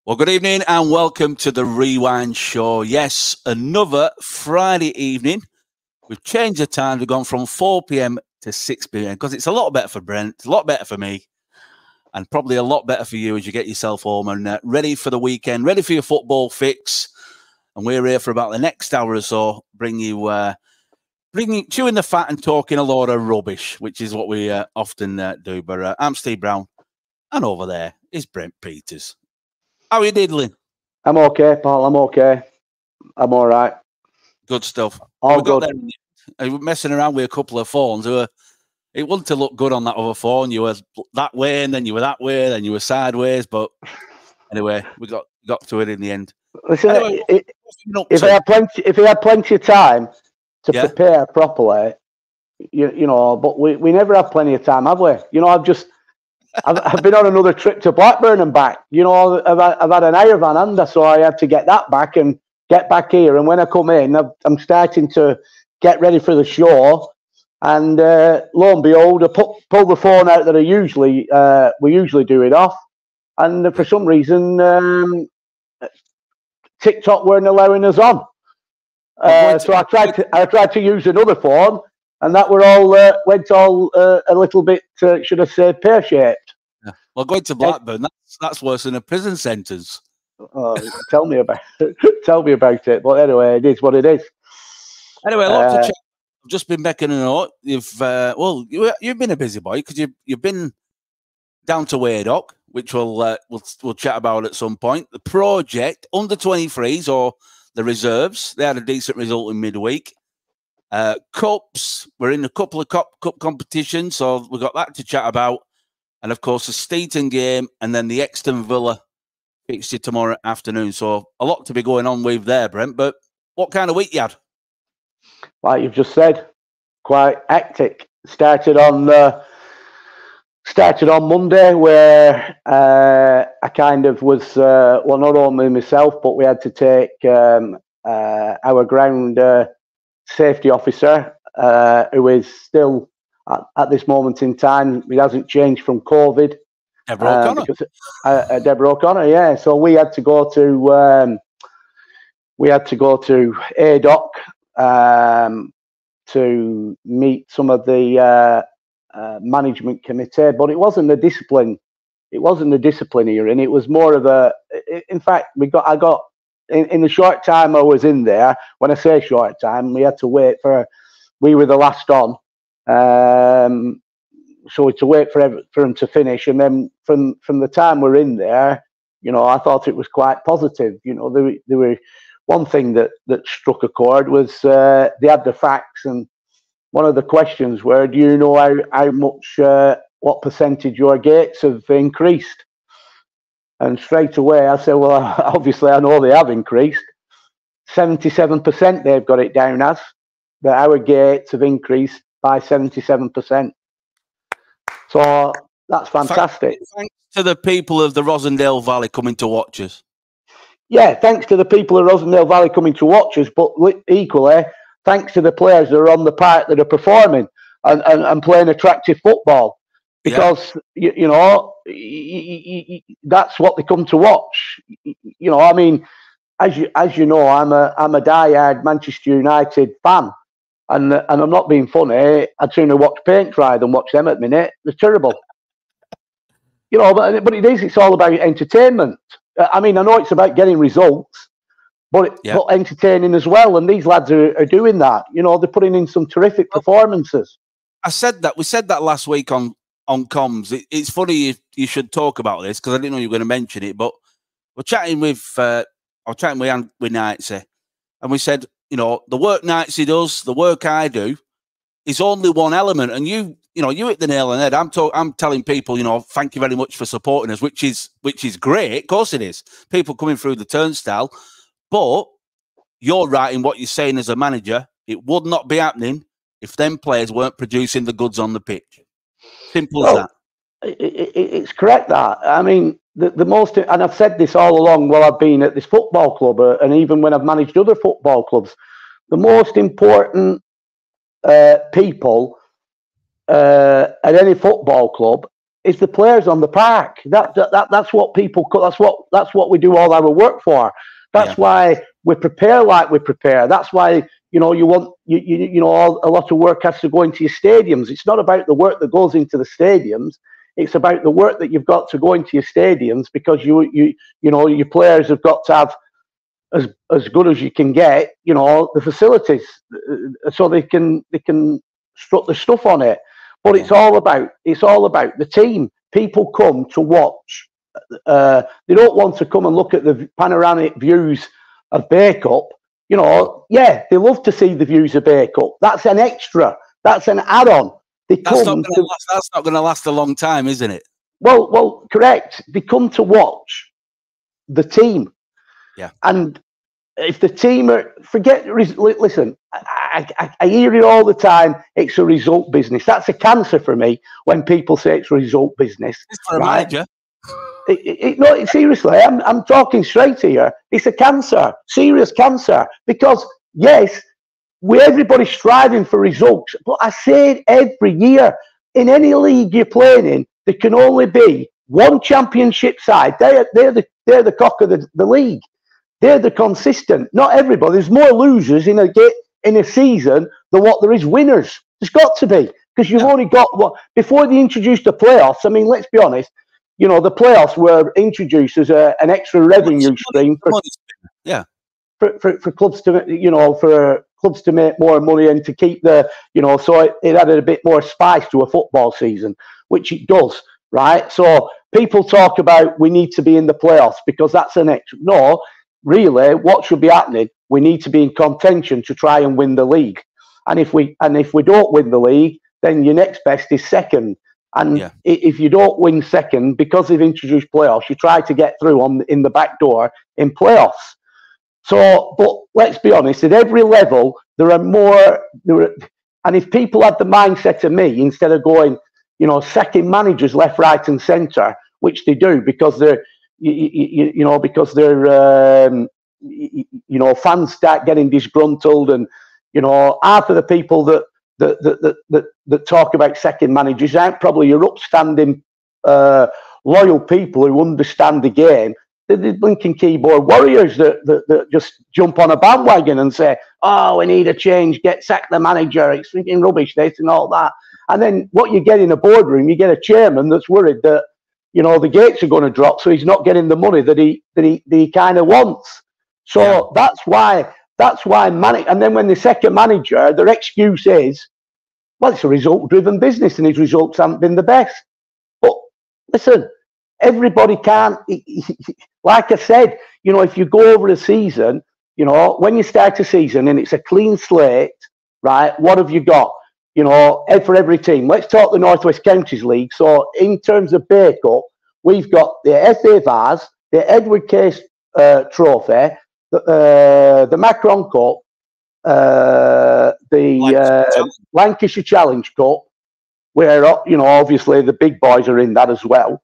Well, good evening and welcome to the Rewind Show. Yes, another Friday evening. We've changed the time. We've gone from 4 p.m. to 6 p.m. because it's a lot better for Brent, it's a lot better for me, and probably a lot better for you as you get yourself home and ready for the weekend, ready for your football fix. And we're here for about the next hour or so, chewing the fat and talking a lot of rubbish, which is what we often do. But I'm Steve Brown, and over there is Brent Peters. How are you diddling? I'm okay, Paul. I'm okay. I'm all right. Good stuff. All we got good. there, we were messing around with a couple of phones. It wouldn't have looked good on that other phone. You were that way, and then you were that way, then you were sideways. But anyway, we got to it in the end. Listen, Anyway, if I had plenty of time to prepare properly, you know, but we never have plenty of time, have we? You know, I've been on another trip to Blackburn and back. You know, I've had an Irevan under, so I had to get that back and get back here. And when I come in, I'm starting to get ready for the show. And lo and behold, I pull the phone out that we usually do it off. And for some reason, TikTok weren't allowing us on. So I tried to use another phone, and that went all a little bit, should I say, pear-shaped. Yeah. Well, going to Blackburn, that's worse than a prison sentence. Tell me about it. Tell me about it. But anyway, it is what it is. Anyway, lots of chat. I've just been making a note. You've been a busy boy because you've been down to Waydock, which we'll chat about at some point. The project under 23s or the reserves, they had a decent result in midweek. Cups, we're in a couple of cup competitions, so we've got that to chat about. And of course, the Steeton game and then the Euxton Villa fixture tomorrow afternoon. So a lot to be going on with there, Brent. But what kind of week you had? Like you've just said, quite hectic. Started on Monday, where I kind of was not only myself, but we had to take our ground safety officer, who is still at this moment in time, it hasn't changed from COVID. Deborah O'Connor. Deborah O'Connor, yeah. So we had to go to ADOC to meet some of the management committee, but it wasn't a discipline. It wasn't a discipline hearing. It was more of a. In fact, I got in the short time I was in there. When I say short time, we had to wait for. We were the last on, so we had to wait for them to finish, and then from the time we're in there, you know, I thought it was quite positive. You know, there were one thing that struck a chord was they had the facts, and one of the questions were, do you know how much, what percentage your gates have increased? And straight away I said, well, obviously I know they have increased. 77% they've got it down as, that our gates have increased by 77%. So that's fantastic. Thanks to the people of the Rosendale Valley coming to watch us. Yeah, thanks to the people of Rosendale Valley coming to watch us, but equally, thanks to the players that are on the park that are performing and playing attractive football. Because, you know, that's what they come to watch. You know, I mean, as you know, I'm a diehard Manchester United fan. And I'm not being funny. I'd sooner watch paint dry than watch them at the minute. They're terrible. You know, but it's all about entertainment. I mean, I know it's about getting results, but entertaining as well. And these lads are doing that. You know, they're putting in some terrific performances. I said that. We said that last week on comms. It's funny you should talk about this because I didn't know you were going to mention it. But we're chatting with Knightsy, and we said, you know, the work Knightsy does, the work I do, is only one element. And you hit the nail on the head. I'm telling people, you know, thank you very much for supporting us, which is great. Of course it is. People coming through the turnstile. But you're right in what you're saying as a manager. It would not be happening if them players weren't producing the goods on the pitch. Simple as that. It's correct that. I mean, the most, and I've said this all along while I've been at this football club, and even when I've managed other football clubs, the most important people at any football club is the players on the park. That's what people. That's what we do all our work for. That's why we prepare like we prepare. That's why you know a lot of work has to go into your stadiums. It's not about the work that goes into the stadiums. It's about the work that you've got to go into your stadiums, because you know your players have got to have as good as you can get. You know, the facilities, so they can strut the stuff on it. But it's all about the team. People come to watch. They don't want to come and look at the panoramic views of Bay Cup. You know, yeah, they love to see the views of Bay Cup. That's an extra. That's an add-on. That's not going to last a long time, isn't it? Well, correct. They come to watch the team. Yeah. And if the team listen, I hear it all the time. It's a result business. That's a cancer for me when people say it's a result business. It's for a manager. No, seriously, I'm talking straight here. It's a cancer, serious cancer. Because yes, everybody's striving for results, but I say it every year. In any league you're playing in, there can only be one championship side. They're the cock of the league. They're the consistent. Not everybody. There's more losers in a season than what there is winners. There's got to be, because you've only got what before they introduced the playoffs. I mean, let's be honest. You know, the playoffs were introduced as an extra revenue stream for clubs to make more money and to keep so it added a bit more spice to a football season, which it does, right? So people talk about we need to be in the playoffs because that's an extra. No, really, what should be happening? We need to be in contention to try and win the league. And if we don't win the league, then your next best is second. And if you don't win second, because they've introduced playoffs, you try to get through in the back door in playoffs. So, but let's be honest, at every level, and if people had the mindset of me, instead of going, second managers left, right and centre, which they do because fans start getting disgruntled, and, half of the people that talk about second managers aren't probably your upstanding, loyal people who understand the game. They're the blinking keyboard warriors that just jump on a bandwagon and say, "Oh, we need a change. Sack the manager. It's freaking rubbish, this and all that." And then what you get in a boardroom, you get a chairman that's worried that the gates are going to drop, so he's not getting the money that he kind of wants. So that's why and then when the second manager, their excuse is, well, it's a result-driven business and his results haven't been the best. But listen, everybody can't. Like I said, if you go over a season, when you start a season and it's a clean slate, right? What have you got? For every team. Let's talk the North West Counties League. So in terms of Bay Cup, we've got the FA Vase, the Edward Case Trophy, the Macron Cup, the Lancashire Challenge Cup, where obviously the big boys are in that as well,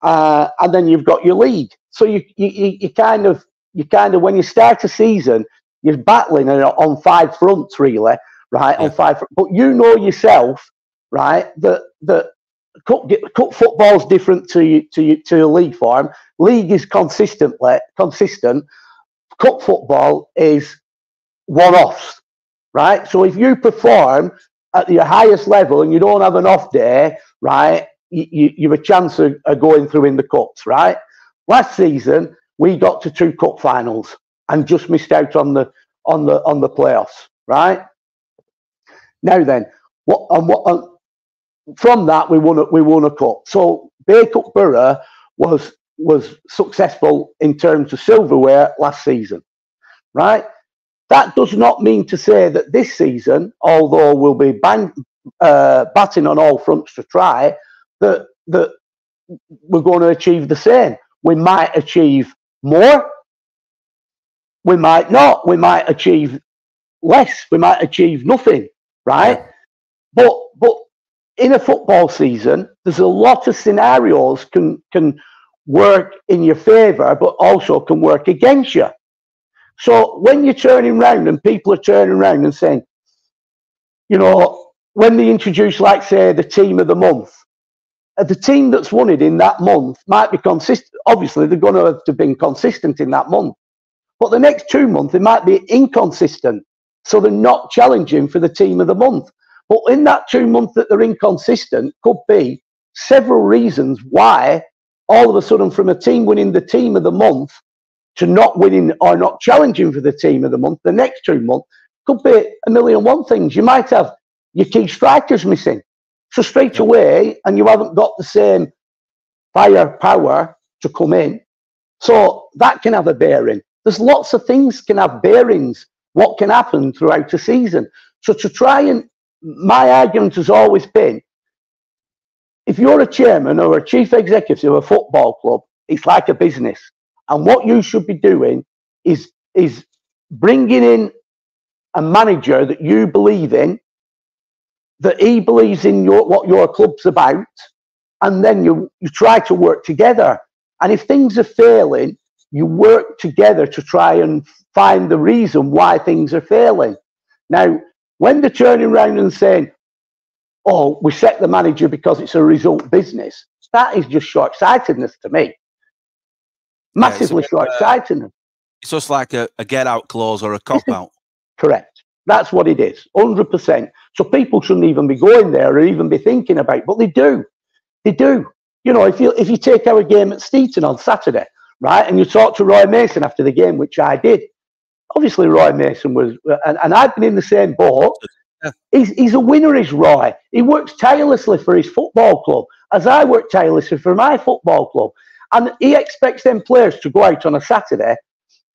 and then you've got your league. So you kind of when you start a season, you're battling on 5 fronts, really, right? On 5, but yourself, right, that cup football's different to a league form. League is consistent. Cup football is one-offs, right? So if you perform at your highest level and you don't have an off day, right, you have a chance of going through in the cups, right? Last season we got to 2 cup finals and just missed out on the playoffs, right? Now then, from that we won a cup. So Bay Cup Boro was successful in terms of silverware last season, right? That does not mean to say that this season, although we'll be batting on all fronts to try, that we're going to achieve the same. We might achieve more. We might not. We might achieve less. We might achieve nothing, right? Yeah. But in a football season, there's a lot of scenarios can work in your favour, but also can work against you. So when you're turning around and people are turning around and saying, when they introduce, like, say, the team of the month, the team that's won it in that month might be consistent. Obviously, they're going to have to be consistent in that month. But the next 2 months, they might be inconsistent. So they're not challenging for the team of the month. But in that 2 months that they're inconsistent, could be several reasons why all of a sudden from a team winning the team of the month to not winning or not challenging for the team of the month, the next 2 months, could be a million and one things. You might have your key strikers missing. So straight away, and you haven't got the same firepower to come in. So that can have a bearing. There's lots of things can have bearings, what can happen throughout a season. So to try and, my argument has always been, if you're a chairman or a chief executive of a football club, it's like a business. And what you should be doing is bringing in a manager that you believe in, that he believes in what your club's about, and then you try to work together. And if things are failing, you work together to try and find the reason why things are failing. Now, when they're turning around and saying, oh, we set the manager because it's a result business, that is just short-sightedness to me. Massively short-sightedness. It's just like a get-out clause or a cop-out. Correct. That's what it is, 100%. So people shouldn't even be going there or even be thinking about it, but they do. They do. You know, if you take our game at Euxton on Saturday, right, and you talk to Roy Mason after the game, which I did, obviously Roy Mason was, and I've been in the same boat. He's a winner, is Roy. He works tirelessly for his football club, as I work tirelessly for my football club. And he expects them players to go out on a Saturday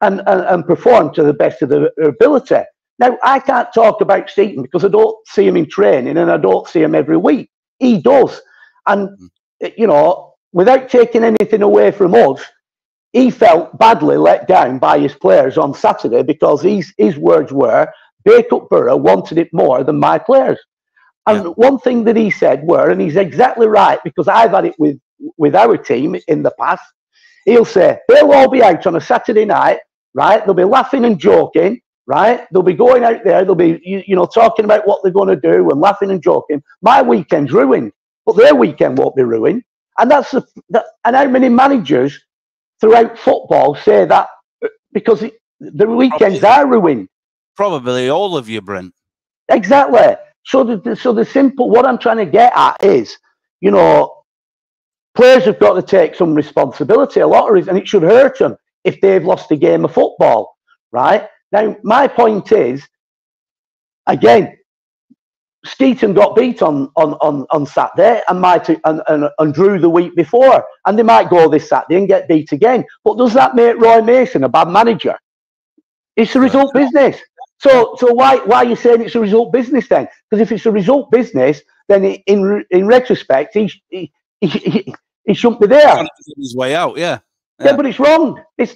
and perform to the best of their ability. Now, I can't talk about Euxton because I don't see him in training and I don't see him every week. He does. And, you know, without taking anything away from us, he felt badly let down by his players on Saturday because his words were, Backup Boro wanted it more than my players. And one thing that he said were, and he's exactly right, because I've had it with our team in the past, he'll say, they'll all be out on a Saturday night, right? They'll be laughing and joking, right? They'll be going out there, they'll be, you know, talking about what they're going to do and laughing and joking. My weekend's ruined, but their weekend won't be ruined. And and how many managers throughout football say that because the weekends are ruined? Probably all of you, Brent. Exactly. So the simple, what I'm trying to get at is, you know, players have got to take some responsibility, a lot of it, and it should hurt them if they've lost a game of football, right? Now, my point is, again, Euxton got beat on Saturday and drew the week before, and they might go this Saturday and get beat again. But does that make Roy Mason a bad manager? It's a result business. So why are you saying it's a result business then? Because if it's a result business, then in retrospect, he shouldn't be there. His way out, yeah, but it's wrong. It's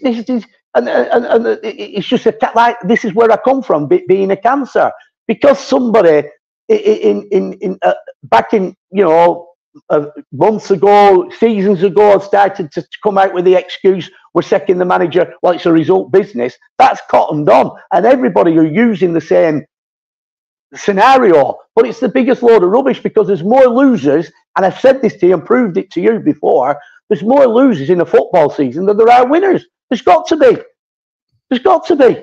just like this is where I come from, being a cancer, because somebody back in, you know, months ago, seasons ago, started to come out with the excuse, we're second the manager, well, it's a result business. That's cottoned on, and everybody are using the same scenario, but it's the biggest load of rubbish because there's more losers, and I've said this to you and proved it to you before, there's more losers in a football season than there are winners. There's got to be. There's got to be.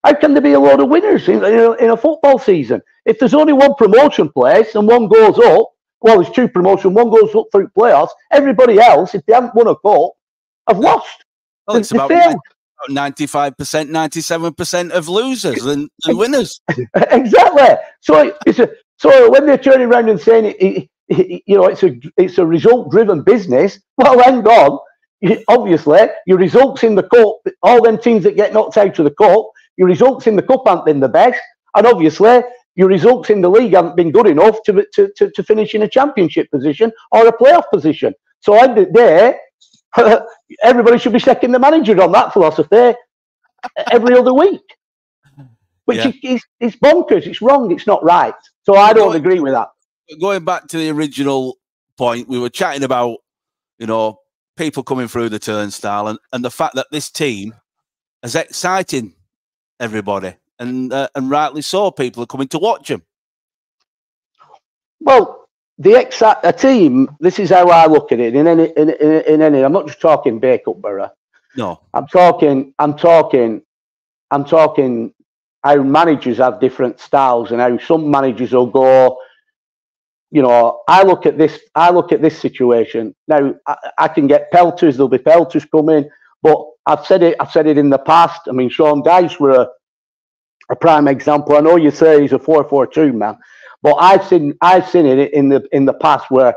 How can there be a load of winners in a football season? If there's only one promotion place and one goes up, well, there's two promotion, one goes up through playoffs, everybody else, if they haven't won a cup, have lost. Well, it's about 95%, 97% of losers and winners. Exactly. So when they're turning around and saying you know, it's a result-driven business, well, hang on. Obviously, your results in the cup, all them teams that get knocked out of the cup, your results in the cup haven't been the best, and obviously your results in the league haven't been good enough to finish in a championship position or a playoff position. So at the end of the day, everybody should be checking the manager on that philosophy every other week. Which is bonkers, it's wrong, it's not right. So I don't agree with that. Going back to the original point, we were chatting about, you know, people coming through the turnstile and the fact that this team is exciting everybody. And rightly so, people are coming to watch them. Well, a team. This is how I look at it. In any, I'm not just talking Bake-Up Borough. No, I'm talking how managers have different styles and how some managers will go. You know, I look at this situation now. I can get pelters. There'll be pelters coming, but I've said it in the past. I mean, Sean Dyche were a prime example. I know you say he's a 4-4-2 man, but I've seen it in the past where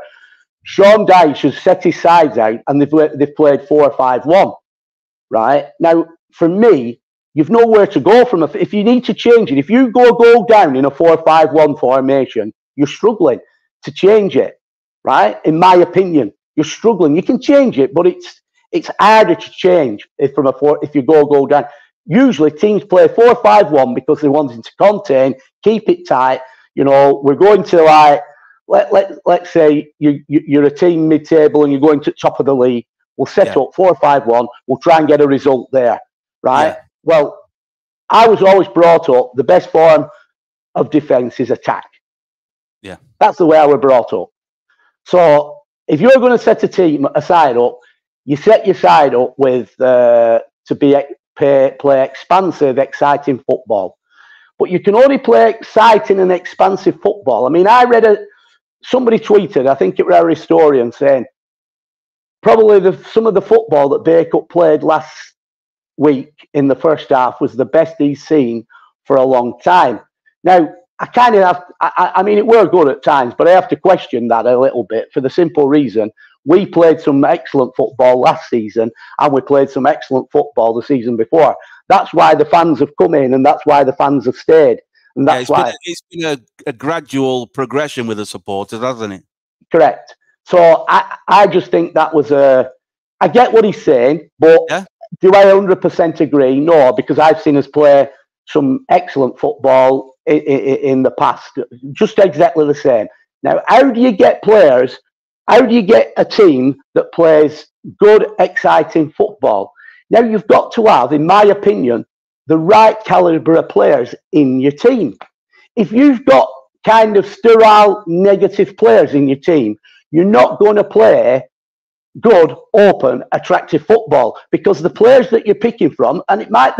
Sean Dyche has set his sides out and they've played 4-5-1. Right now, for me, you've nowhere to go from. If you need to change it, if you go down in a 4-5-1 formation, you're struggling to change it, right? In my opinion, you're struggling. You can change it, but it's harder to change if you go down. Usually, teams play 4-5-1 because they want to contain, keep it tight. You know, we're going to like let's say you're a team mid-table and you're going to top of the league. We'll set up 4-5-1. We'll try and get a result there, right? Yeah. Well, I was always brought up the best form of defence is attack. Yeah, that's the way I was brought up. So if you're going to set a side up, you set your side up with to play expansive, exciting football. But you can only play exciting and expansive football. I mean, I read somebody tweeted, I think it was our historian, saying probably some of the football that Bake-Up played last week in the first half was the best he's seen for a long time. Now, I kind of have, I mean, it were good at times, but I have to question that a little bit for the simple reason we played some excellent football last season and we played some excellent football the season before. That's why the fans have come in and that's why the fans have stayed. And that's it's been a gradual progression with the supporters, hasn't it? Correct. So I just think that was I get what he's saying, but do I 100% agree? No, because I've seen us play some excellent football in the past, just exactly the same. Now, how do you get players? How do you get a team that plays good, exciting football? Now, you've got to have, in my opinion, the right calibre of players in your team. If you've got kind of sterile, negative players in your team, you're not going to play good, open, attractive football because the players that you're picking from, and it might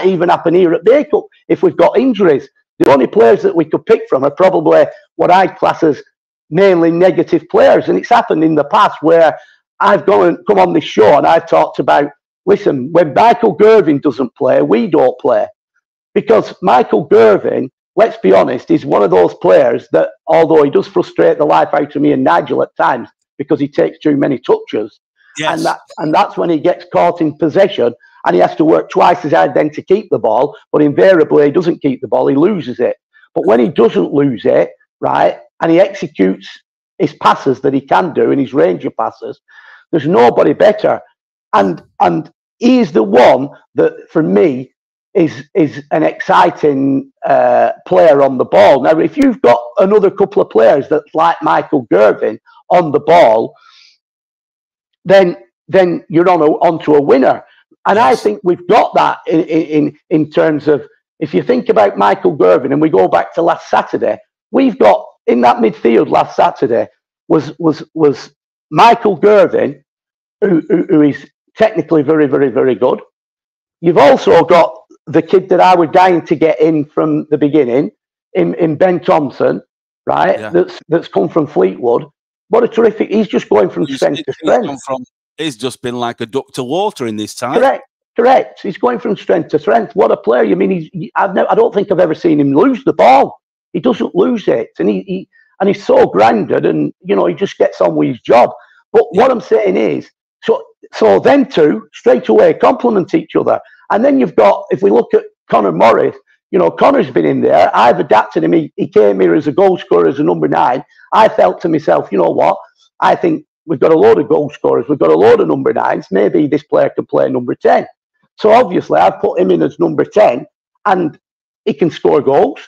even happen here at Bake-Up if we've got injuries. The only players that we could pick from are probably what I'd class as mainly negative players. And it's happened in the past where I've come on this show and I've talked about, listen, when Michael Gervin doesn't play, we don't play. Because Michael Gervin, let's be honest, is one of those players that, although he does frustrate the life out of me and Nigel at times because he takes too many touches, and that's when he gets caught in possession and he has to work twice as hard then to keep the ball, but invariably he doesn't keep the ball, he loses it. But when he doesn't lose it, right, and he executes his passes that he can do in his range of passes, there's nobody better. And he's the one that, for me, is an exciting player on the ball. Now, if you've got another couple of players that's like Michael Gervin on the ball, then you're onto a winner. And I think we've got that in terms of, if you think about Michael Gervin, and we go back to last Saturday, we've got in that midfield last Saturday was Michael Gervin, who is technically very, very, very good. You've also got the kid that I was dying to get in from the beginning, in Ben Thompson, right? Yeah. That's come from Fleetwood. What a terrific! He's just going from strength to strength. He's just been like a duck to water in this time. Correct. He's going from strength to strength. What a player! I mean, I don't think I've ever seen him lose the ball. He doesn't lose it, and he's so grounded, and he just gets on with his job. But what I'm saying is, so them two straight away complement each other. And then you've got, if we look at Connor Morris, Connor's been in there. I've adapted him. He came here as a goal scorer, as a number 9. I felt to myself, you know what? I think we've got a load of goal scorers. We've got a load of number 9s. Maybe this player can play number 10. So obviously I've put him in as number 10 and he can score goals,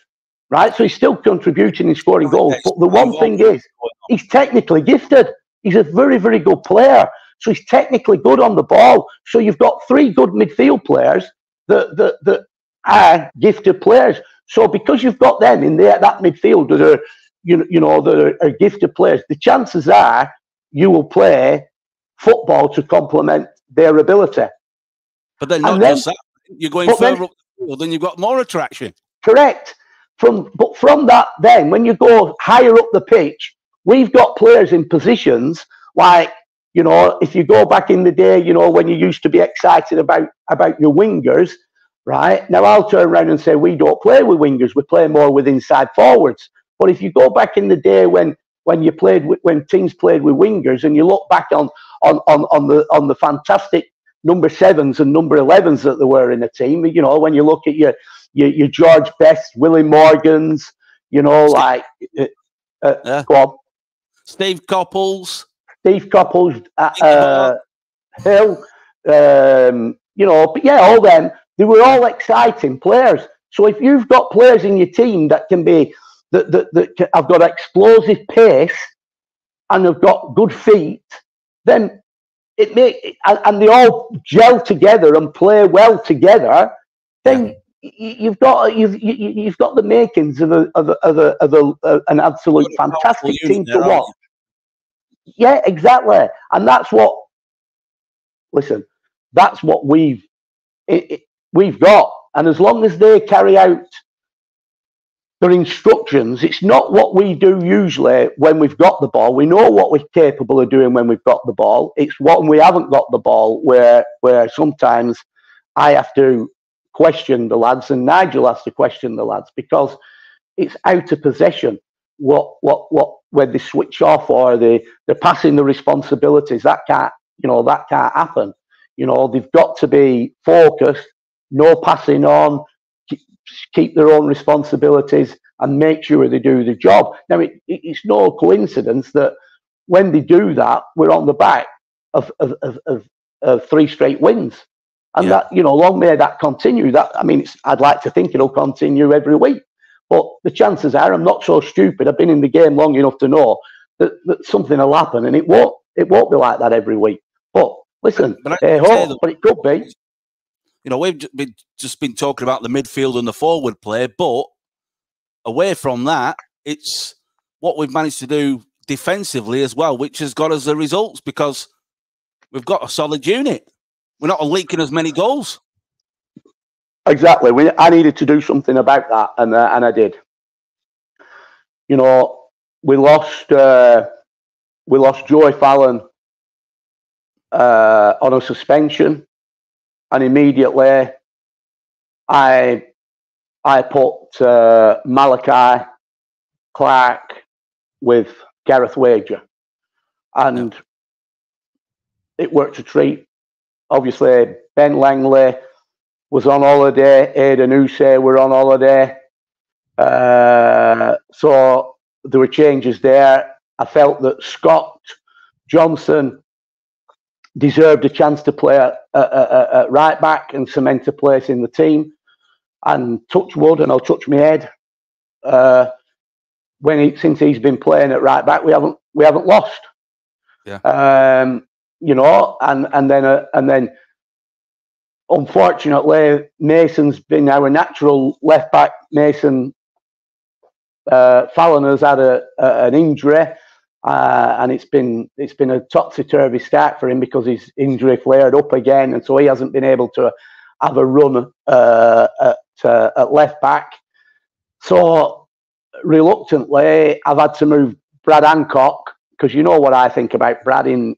right? So he's still contributing in scoring goals. But the one thing is, he's technically gifted. He's a very, very good player. So he's technically good on the ball. So you've got 3 good midfield players that are gifted players. So because you've got them in there, that midfield that are, that are gifted players, the chances are you will play football to complement their ability. But then not just that, you're going further up the field, then you've got more attraction. Correct. But from that, then when you go higher up the pitch, we've got players in positions like, if you go back in the day, when you used to be excited about your wingers, right? Now I'll turn around and say we don't play with wingers, we play more with inside forwards. But if you go back in the day when teams played with wingers, and you look back on the fantastic number 7s and number 11s that there were in the team, when you look at your George Best, Willie Morgans, go on. Steve Copples, Hill, but yeah, all them, they were all exciting players. So if you've got players in your team that can be, that have got explosive pace and have got good feet, then and they all gel together and play well together, then you've got the makings of an absolute fantastic team to watch. Yeah, exactly. And that's what we've got. And as long as they carry out their instructions, it's not what we do usually when we've got the ball. We know what we're capable of doing when we've got the ball. It's when we haven't got the ball where sometimes I have to question the lads, and Nigel has to question the lads, because it's out of possession. When they switch off or they're passing the responsibilities, that can't happen. They've got to be focused, no passing on, keep their own responsibilities, and make sure they do the job. Now, it's no coincidence that when they do that, we're on the back of 3 straight wins. And that, long may that continue. I'd like to think it'll continue every week. But the chances are, I'm not so stupid, I've been in the game long enough to know that something will happen, and it won't be like that every week. But listen, but it could be. We've just been talking about the midfield and the forward play, but away from that, it's what we've managed to do defensively as well, which has got us the results, because we've got a solid unit. We're not leaking as many goals. Exactly. I needed to do something about that, and I did. We lost Joey Fallon on a suspension, and immediately I put Malachi Clark with Gareth Wager, and it worked a treat. Obviously, Ben Langley was on holiday, Aidan Housay were on holiday. So there were changes there. I felt that Scott Johnson deserved a chance to play at right back and cement a place in the team. And touch wood, and I'll touch my head. Since he's been playing at right back, we haven't lost. Yeah. And then unfortunately, Mason's been our natural left back. Mason Fallon has had an injury, and it's been a topsy-turvy start for him because his injury flared up again, and so he hasn't been able to have a run at left back. So reluctantly, I've had to move Brad Hancock, because you know what I think about Brad in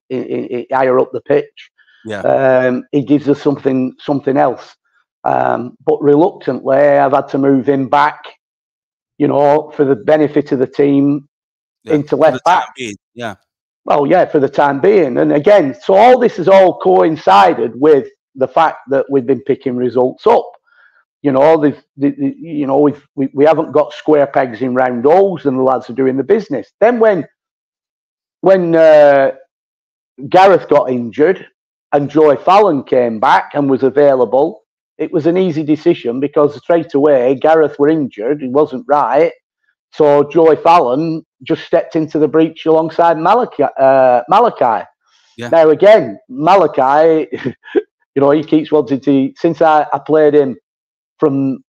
higher up the pitch. Yeah. He gives us something else. But reluctantly, I've had to move him back, for the benefit of the team, into left back. Yeah. Well, yeah, for the time being. And again, so all this has all coincided with the fact that we've been picking results up. We haven't got square pegs in round holes, and the lads are doing the business. Then when Gareth got injured and Joey Fallon came back and was available, it was an easy decision, because straight away Gareth were injured, he wasn't right. So Joey Fallon just stepped into the breach alongside Malachi. Yeah. Now again, Malachi, he keeps wanting to. Since I played him from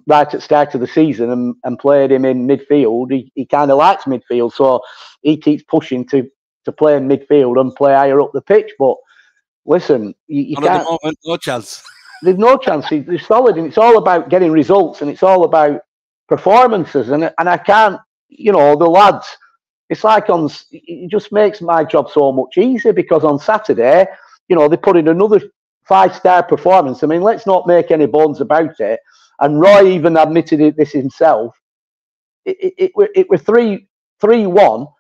right at the start of the season and played him in midfield. He kind of likes midfield, so he keeps pushing to play in midfield and play higher up the pitch. But listen, you can't. At the moment, no chance. There's no chance. They're solid, and it's all about getting results, and it's all about performances. And I can't, the lads. It's like it just makes my job so much easier because on Saturday, they put in another 5-star performance. I mean, let's not make any bones about it. And Roy even admitted this himself. It was 3-1.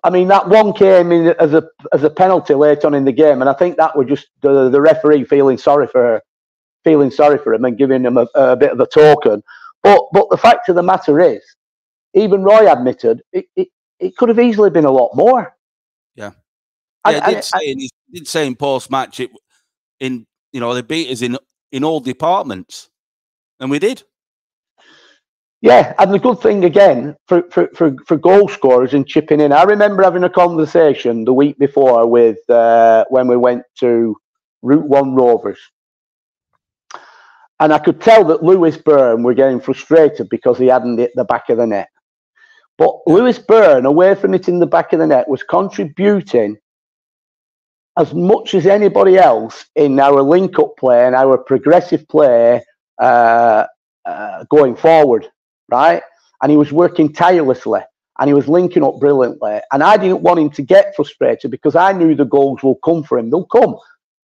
I mean, that one came in as a penalty late on in the game, and I think that was just the referee feeling sorry for him and giving him a bit of a token. But the fact of the matter is, even Roy admitted it could have easily been a lot more. Yeah, he did say in post match they beat us in all departments, and we did. Yeah, and the good thing again for goal scorers and chipping in. I remember having a conversation the week before with when we went to Route 1 Rovers, and I could tell that Lewis Byrne were getting frustrated because he hadn't hit the back of the net. But Lewis Byrne, away from hitting the back of the net, was contributing as much as anybody else in our link-up play and our progressive play going forward, right? And he was working tirelessly, and he was linking up brilliantly. And I didn't want him to get frustrated because I knew the goals will come for him. They'll come.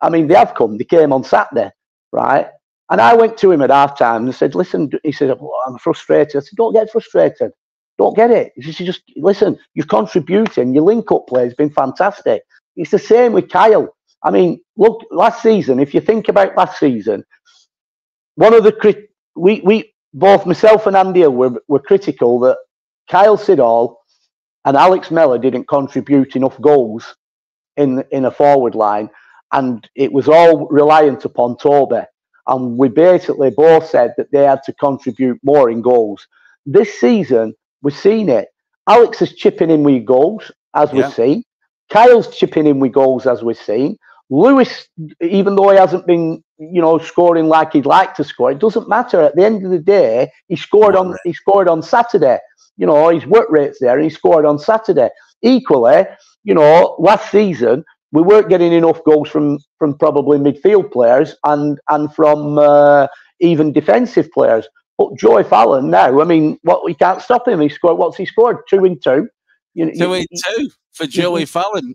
I mean, they have come. They came on Saturday, right? And I went to him at half-time and said, listen, he said, I'm frustrated. I said, don't get frustrated. Don't get it. He said, just listen, you're contributing. Your link-up play has been fantastic. It's the same with Kyle. I mean, look, last season, if you think about last season, one of the we both myself and Andy were critical that Kyle Siddall and Alex Mellor didn't contribute enough goals in a forward line, and it was all reliant upon Toby. And we basically both said that they had to contribute more in goals. This season, we've seen it. Alex is chipping in with goals, as we've seen. Kyle's chipping in with goals, as we've seen. Lewis, even though he hasn't been, scoring like he'd like to score, it doesn't matter. At the end of the day, he scored on Saturday. His work rate's there, and he scored on Saturday. Equally, last season we weren't getting enough goals from probably midfield players and from even defensive players. But Joey Fallon now, I mean, we can't stop him. He scored. What's he scored? 2 in 2. 2 in 2 for Joey Fallon.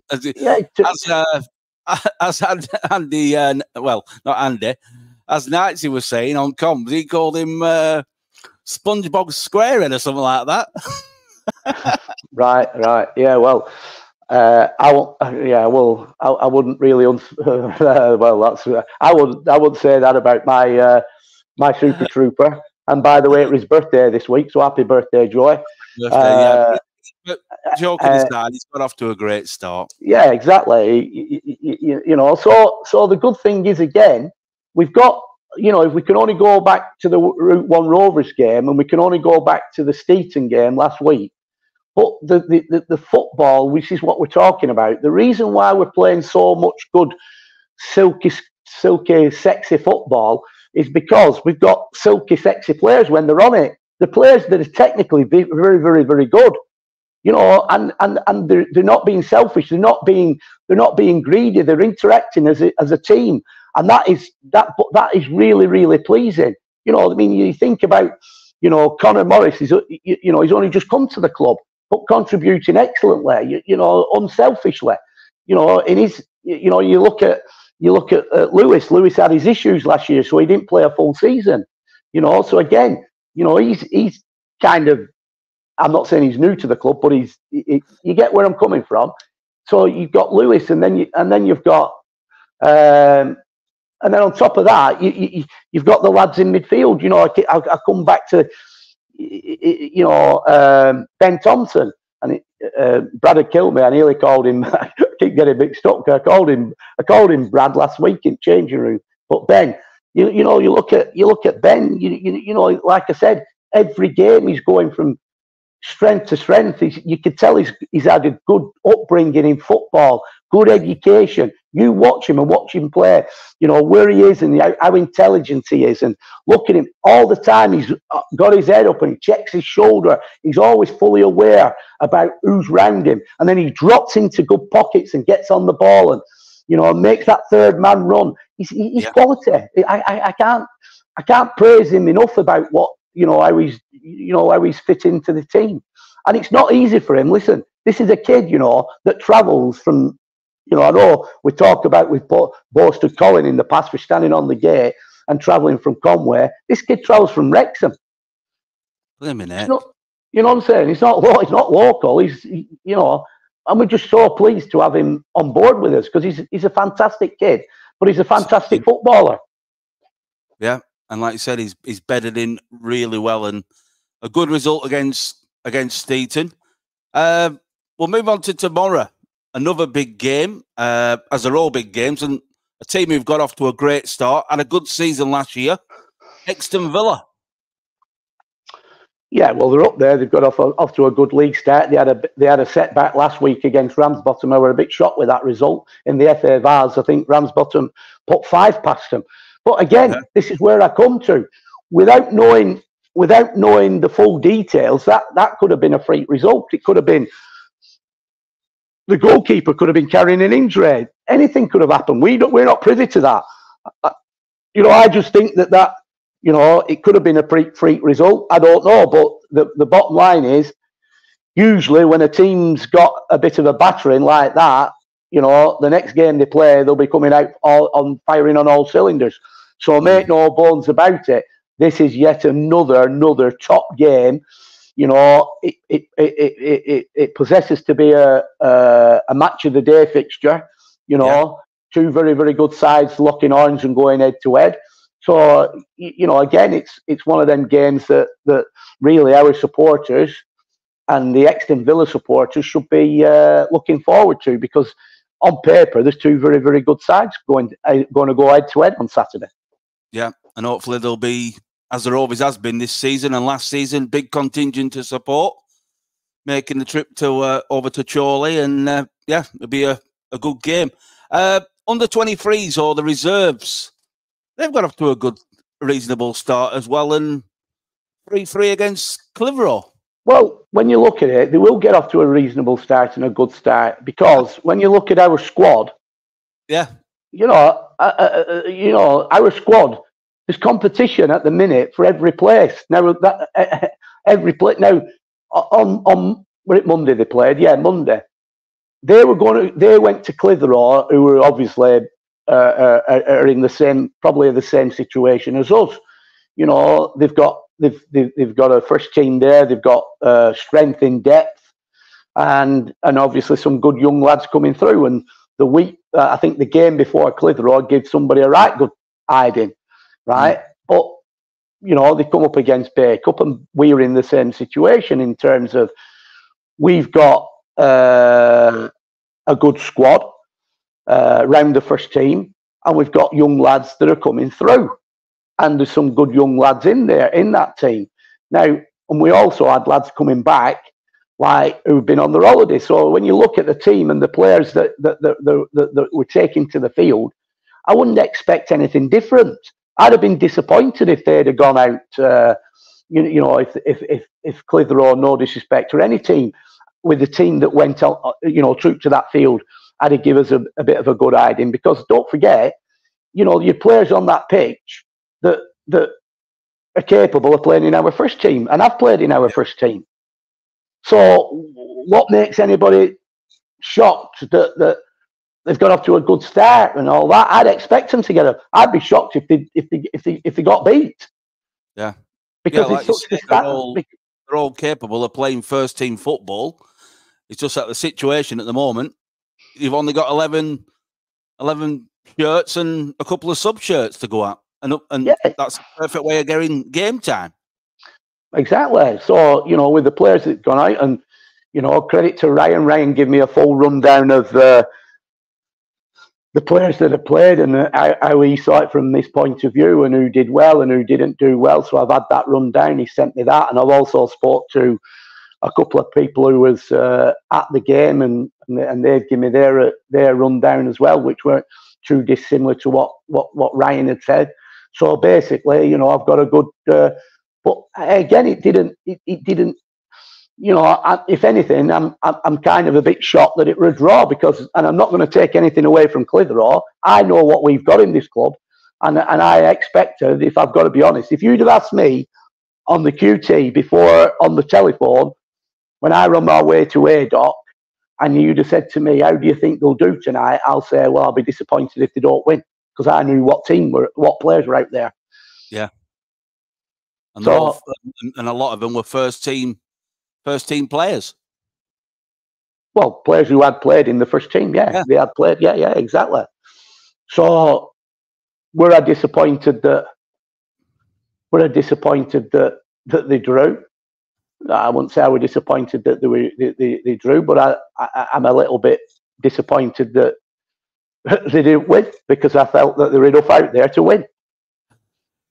As Andy, well, not Andy, as Nightsy was saying on comms, he called him SpongeBob SquareHead or something like that. Right. Yeah, well, I wouldn't really. Well, I wouldn't say that about my Super Trooper. And by the way, it was his birthday this week, so happy birthday, Joy. But joking aside, he's got off to a great start. Yeah, exactly. So the good thing is, again, we've got, if we can only go back to the Route 1 Rovers game, and we can only go back to the Steeton game last week, but the football, which is what we're talking about, the reason why we're playing so much good, silky, sexy football is because we've got silky, sexy players when they're on it. The players that are technically very, very, very good. And they're not being selfish. They're not being greedy. They're interacting as a team, and that is really, really pleasing. I mean, you think about, Connor Morris is, he's only just come to the club, but contributing excellently. Unselfishly. In his, you look at Lewis. Lewis had his issues last year, so he didn't play a full season. So again, he's kind of. I'm not saying he's new to the club, but you get where I'm coming from. So you've got Lewis, and then you've got, and then on top of that, you've got the lads in midfield. I come back to, Ben Thompson, and Brad had killed me. I nearly called him. I keep getting mixed up. I called him Brad last week in changing room. But Ben, you look at Ben. Like I said, every game he's going from strength to strength. You could tell he's had a good upbringing in football, good education. You watch him and watch him play, you know, where he is and how intelligent he is. And look at him all the time. He's got his head up and he checks his shoulder. He's always fully aware about who's round him. And then he drops into good pockets and gets on the ball and, you know, makes that third man run. He's quality. I can't praise him enough about what, you know, how he's fit into the team. And it's not easy for him. Listen, this is a kid, you know, that travels from, you know, I know we talked about with Boasted Colin in the past for standing on the gate and travelling from Conway. This kid travels from Wrexham. Wait a minute. Not, you know what I'm saying? He's not local. You know, and we're just so pleased to have him on board with us because he's a fantastic kid, but he's a fantastic footballer. Yeah, and like you said, he's bedded in really well, and a good result against Steeton. We'll move on to tomorrow. Another big game, as they're all big games, and a team who've got off to a great start and a good season last year, Euxton Villa. Yeah, well, they're up there. They've got off to a good league start. They had a setback last week against Ramsbottom. I were a bit shocked with that result in the FA Vars. I think Ramsbottom put 5 past them. But again, this is where I come to. Without knowing the full details, that could have been a freak result. It could have been the goalkeeper could have been carrying an injury. Anything could have happened. We're not privy to that. You know, I just think that you know, it could have been a freak result. I don't know, but the bottom line is, usually when a team's got a bit of a battering like that, you know, the next game they play, they'll be coming out firing on all cylinders. So make no bones about it. This is yet another top game. You know, it possesses to be a match of the day fixture. You know, 2 very, very good sides locking arms and going head to head. So, you know, again, it's one of them games that really our supporters and the Euxton Villa supporters should be looking forward to, because on paper there's 2 very, very good sides going to go head to head on Saturday. Yeah, and hopefully there'll be, as there always has been this season and last season, big contingent to support, making the trip to over to Chorley, and yeah, it'll be a good game. Under 23s or the reserves, they've got off to a good, reasonable start as well, and 3-3 against Clitheroe. Well, when you look at it, they will get off to a reasonable start and a good start, because when you look at our squad, you know, our squad, there's competition at the minute for every place. Now every place. Now on Monday they played. Yeah, Monday. They went to Clitheroe, who were obviously are in probably the same situation as us. You know, they've got a first team there. They've got strength in depth, and obviously some good young lads coming through. And the week, I think the game before Clitheroe gave somebody a right good hiding, right? But you know, they come up against Bay Cup, and we're in the same situation in terms of we've got a good squad round the first team, and we've got young lads that are coming through, and there's some good young lads in there in that team now. And we also had lads coming back, like, who've been on their holiday. So when you look at the team and the players that we're taking to the field, I wouldn't expect anything different. I'd have been disappointed if they'd have gone out, you know, if Clitheroe, no disrespect to any team, with the team that went out, you know, trooped to that field, had to give us a bit of a good hiding. Because don't forget, you know, your players on that pitch that are capable of playing in our first team, and I've played in our first team. So what makes anybody shocked that they've got off to a good start and all that? I'd expect them to get up. I'd be shocked if they got beat. Yeah, because like it's such they're all capable of playing first team football. It's just that the situation at the moment, you've only got 11 shirts and a couple of sub shirts to go at, and that's a perfect way of getting game time. Exactly. So, you know, with the players that have gone out, and, you know, credit to Ryan. Ryan gave me a full rundown of the players that have played and how he saw it from this point of view, and who did well and who didn't do well. So I've had that rundown. He sent me that, and I've also spoke to a couple of people who was at the game, and they'd give me their rundown as well, which weren't too dissimilar to what Ryan had said. So basically, you know, I've got a good. But again, it didn't. You know, if anything, I'm kind of a bit shocked that it was a draw, because, and I'm not going to take anything away from Clitheroe. I know what we've got in this club, and I expected, if I've got to be honest, if you'd have asked me on the QT before on the telephone when I run my way to Aydock, and you'd have said to me, "How do you think they'll do tonight?" I'll say, "Well, I'll be disappointed if they don't win," because I knew what players were out there. Yeah, and so, and a lot of them were first team players. Well, players who had played in the first team, yeah. They had played, yeah, exactly. So, were I disappointed that they drew? I wouldn't say I was disappointed that they drew, but I'm a little bit disappointed that they didn't win, because I felt that there were enough out there to win.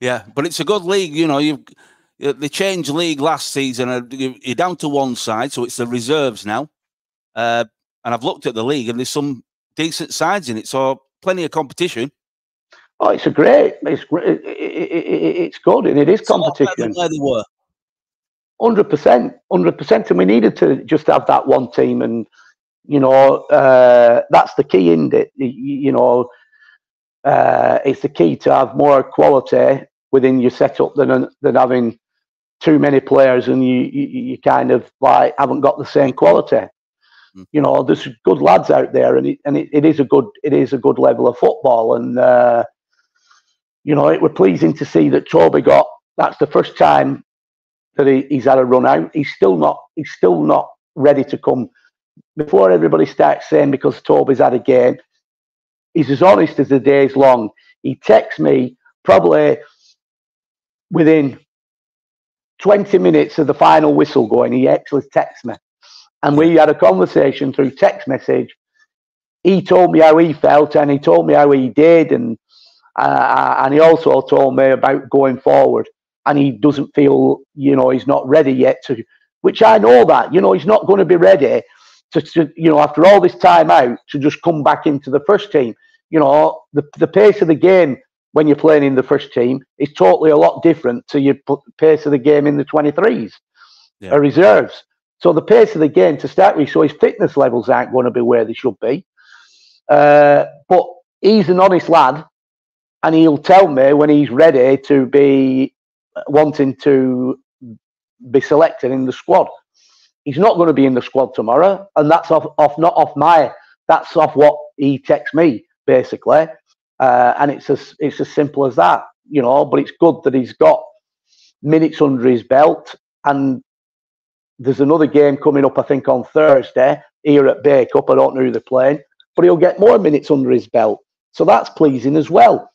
Yeah, but it's a good league, you know. They changed league last season. You're down to one side, so it's the reserves now. And I've looked at the league, and there's some decent sides in it, so plenty of competition. Oh, it's great. It's good, and it is competition. Where they were. 100%, and we needed to just have that one team, and you know, that's the key, isn't it? You know, it's the key to have more quality within your setup than having too many players, and you kind of like haven't got the same quality. You know, there's good lads out there, and it is a good level of football, and you know, it was pleasing to see that Toby that's the first time that he's had a run out. He's still not ready to come. Before everybody starts saying because Toby's had a game, he's as honest as the day's long. He texts me probably within 20 minutes of the final whistle going. He actually texts me, and we had a conversation through text message. He told me how he felt, and he told me how he did, and he also told me about going forward. And he doesn't feel, you know, he's not ready yet to, which I know that, you know, he's not going to be ready to you know, after all this time out, to just come back into the first team. You know, the pace of the game when you're playing in the first team is totally a lot different to your pace of the game in the 23s or reserves. So the pace of the game to start with, so his fitness levels aren't going to be where they should be. But he's an honest lad, and he'll tell me when he's ready to be wanting to be selected in the squad. He's not going to be in the squad tomorrow, and that's that's off what he texts me basically, and it's as simple as that, you know. But it's good that he's got minutes under his belt, and there's another game coming up, I think, on Thursday here at Bay Cup. I don't know who they're playing, but he'll get more minutes under his belt, so that's pleasing as well.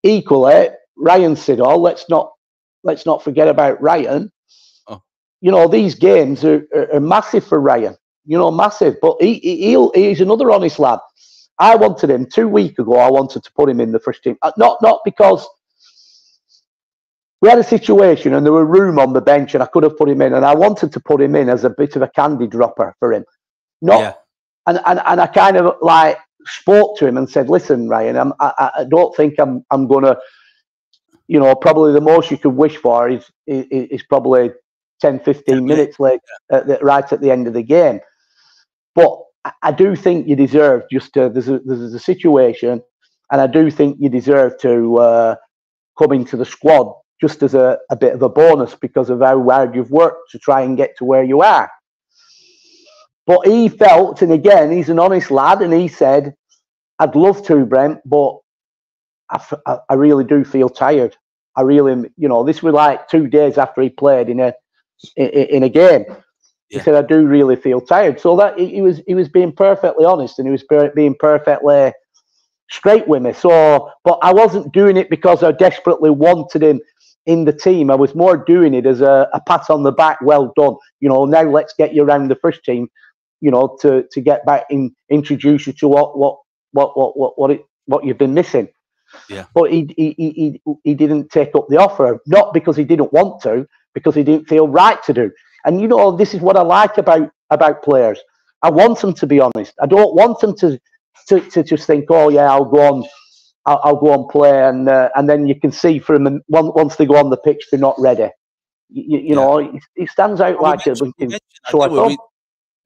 Equally, Ryan Siddall, let's not forget about Ryan. Oh. You know, these games are massive for Ryan. You know, massive. But he's another honest lad. I wanted him 2 weeks ago. I wanted to put him in the first team. Not because we had a situation and there was room on the bench, and I could have put him in, and I wanted to put him in as a bit of a candy dropper for him. And I kind of like spoke to him and said, "Listen, Ryan, I don't think I'm going to." You know, probably the most you could wish for is probably 10, 15 minutes late, right at the end of the game. But I do think you deserve there's a situation, and I do think you deserve to come into the squad just as a bit of a bonus because of how hard you've worked to try and get to where you are. But he felt, and again, he's an honest lad, and he said, "I'd love to, Brent, but I really do feel tired. I really, you know, this was like 2 days after he played in a game. He said, "I do really feel tired." So that he was being perfectly honest, and he was being perfectly straight with me. So, but I wasn't doing it because I desperately wanted him in the team. I was more doing it as a pat on the back. Well done. You know, now let's get you around the first team. You know, to get back in, introduce you to what you've been missing. Yeah. But he didn't take up the offer, not because he didn't want to, because he didn't feel right to do. And you know, this is what I like about players. I want them to be honest. I don't want them to just think, oh yeah, I'll go on play, and then you can see from them once they go on the pitch, they're not ready. You know, it stands out like a sore thumb.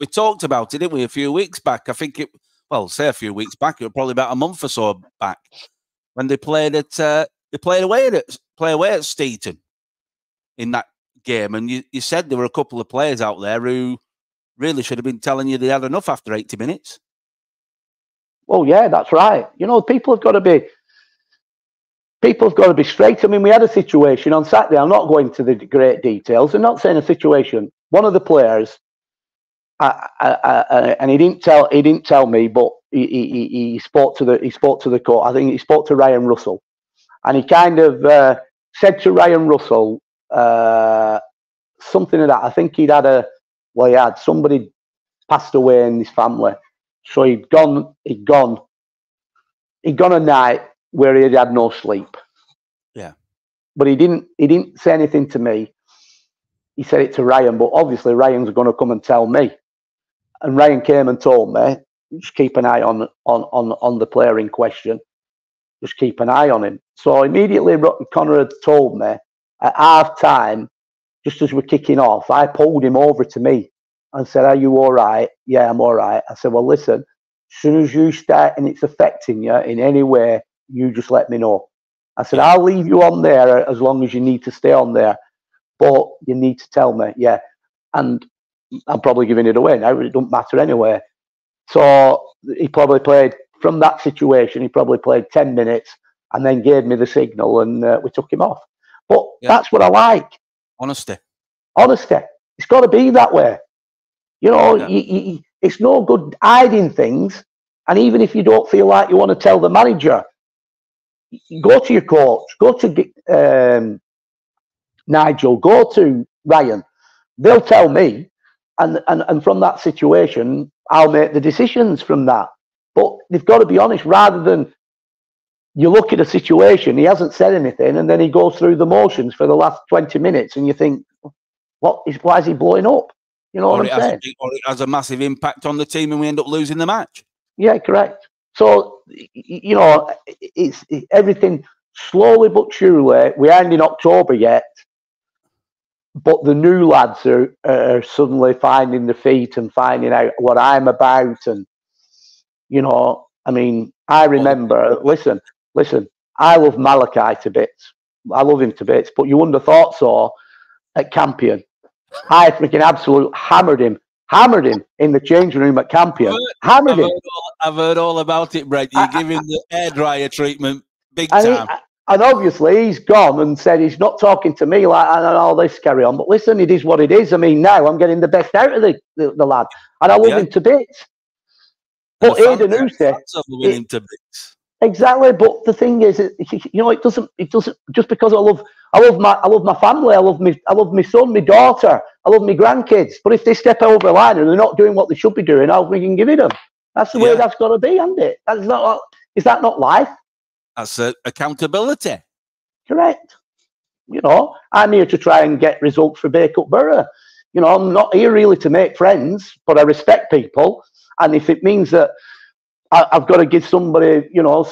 We talked about it, didn't we, a few weeks back? I think say a few weeks back, it was probably about a month or so back, when they played away at Steaton in that game, and you said there were a couple of players out there who really should have been telling you they had enough after 80 minutes. Well, yeah, that's right. You know, people have got to be straight. I mean, we had a situation on Saturday. I'm not going to the great details. I'm not saying a situation. One of the players, and he didn't tell me, but he spoke to the coach. I think he spoke to Ryan Russell, and he kind of said to Ryan Russell something of that. I think he had somebody passed away in his family, so he'd gone a night where he had no sleep. Yeah, but he didn't say anything to me. He said it to Ryan, but obviously Ryan's going to come and tell me. And Ryan came and told me, just keep an eye on the player in question. Just keep an eye on him. So immediately Connor had told me at half time, just as we're kicking off, I pulled him over to me and said, are you all right? Yeah, I'm all right. I said, well, listen, as soon as you start and it's affecting you in any way, you just let me know. I said, I'll leave you on there as long as you need to stay on there, but you need to tell me. Yeah. And I'm probably giving it away now. It don't matter anyway. So he probably played, from that situation, he probably played 10 minutes and then gave me the signal, and we took him off. But that's what I like. Honesty. It's got to be that way. You know, it's no good hiding things. And even if you don't feel like you want to tell the manager, go to your coach, go to Nigel, go to Ryan. They'll tell me. And from that situation, I'll make the decisions from that. But they've got to be honest, rather than you look at a situation, he hasn't said anything, and then he goes through the motions for the last 20 minutes, and you think, why is he blowing up? You know what I'm saying? Or it has a massive impact on the team, and we end up losing the match. Yeah, correct. So, you know, it's everything slowly but surely. We aren't in October yet, but the new lads are suddenly finding their feet and finding out what I'm about. And, you know, I mean, I remember, listen, I love Malachi to bits. I love him to bits, but you wouldn't have thought so at Campion. I freaking absolutely hammered him in the changing room at Campion. I've heard all about it, Brent. You give him the hairdryer treatment big time. And obviously he's gone and said he's not talking to me like, and all this carry on. But listen, it is what it is. I mean, now I'm getting the best out of the lad, and I love him to bits. But Aidan Houston, exactly. But the thing is, you know, it doesn't. Just because I love my family. I love my son, my daughter. I love my grandkids. But if they step over the line and they're not doing what they should be doing, I'll freaking give it them. That's the way that's got to be, isn't it? Is that not life? That's accountability. Correct. You know, I'm here to try and get results for Bacup Boro. You know, I'm not here really to make friends, but I respect people. And if it means that I've got to give somebody, you know,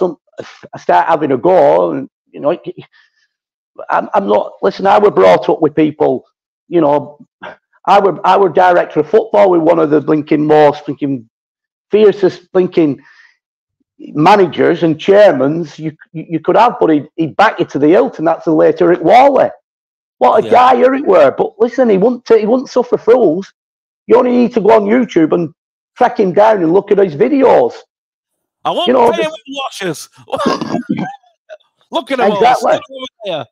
I start having a go, and, you know, I'm not, listen, I were brought up with people, you know, I were director of football with one of the most fiercest managers and chairmans you could have, but he'd back you to the hilt, and that's the later Rick Worley. What a guy it were. But listen, he wouldn't suffer fools. You only need to go on YouTube and track him down and look at his videos. I won't pay with washers. Look at him exactly. All.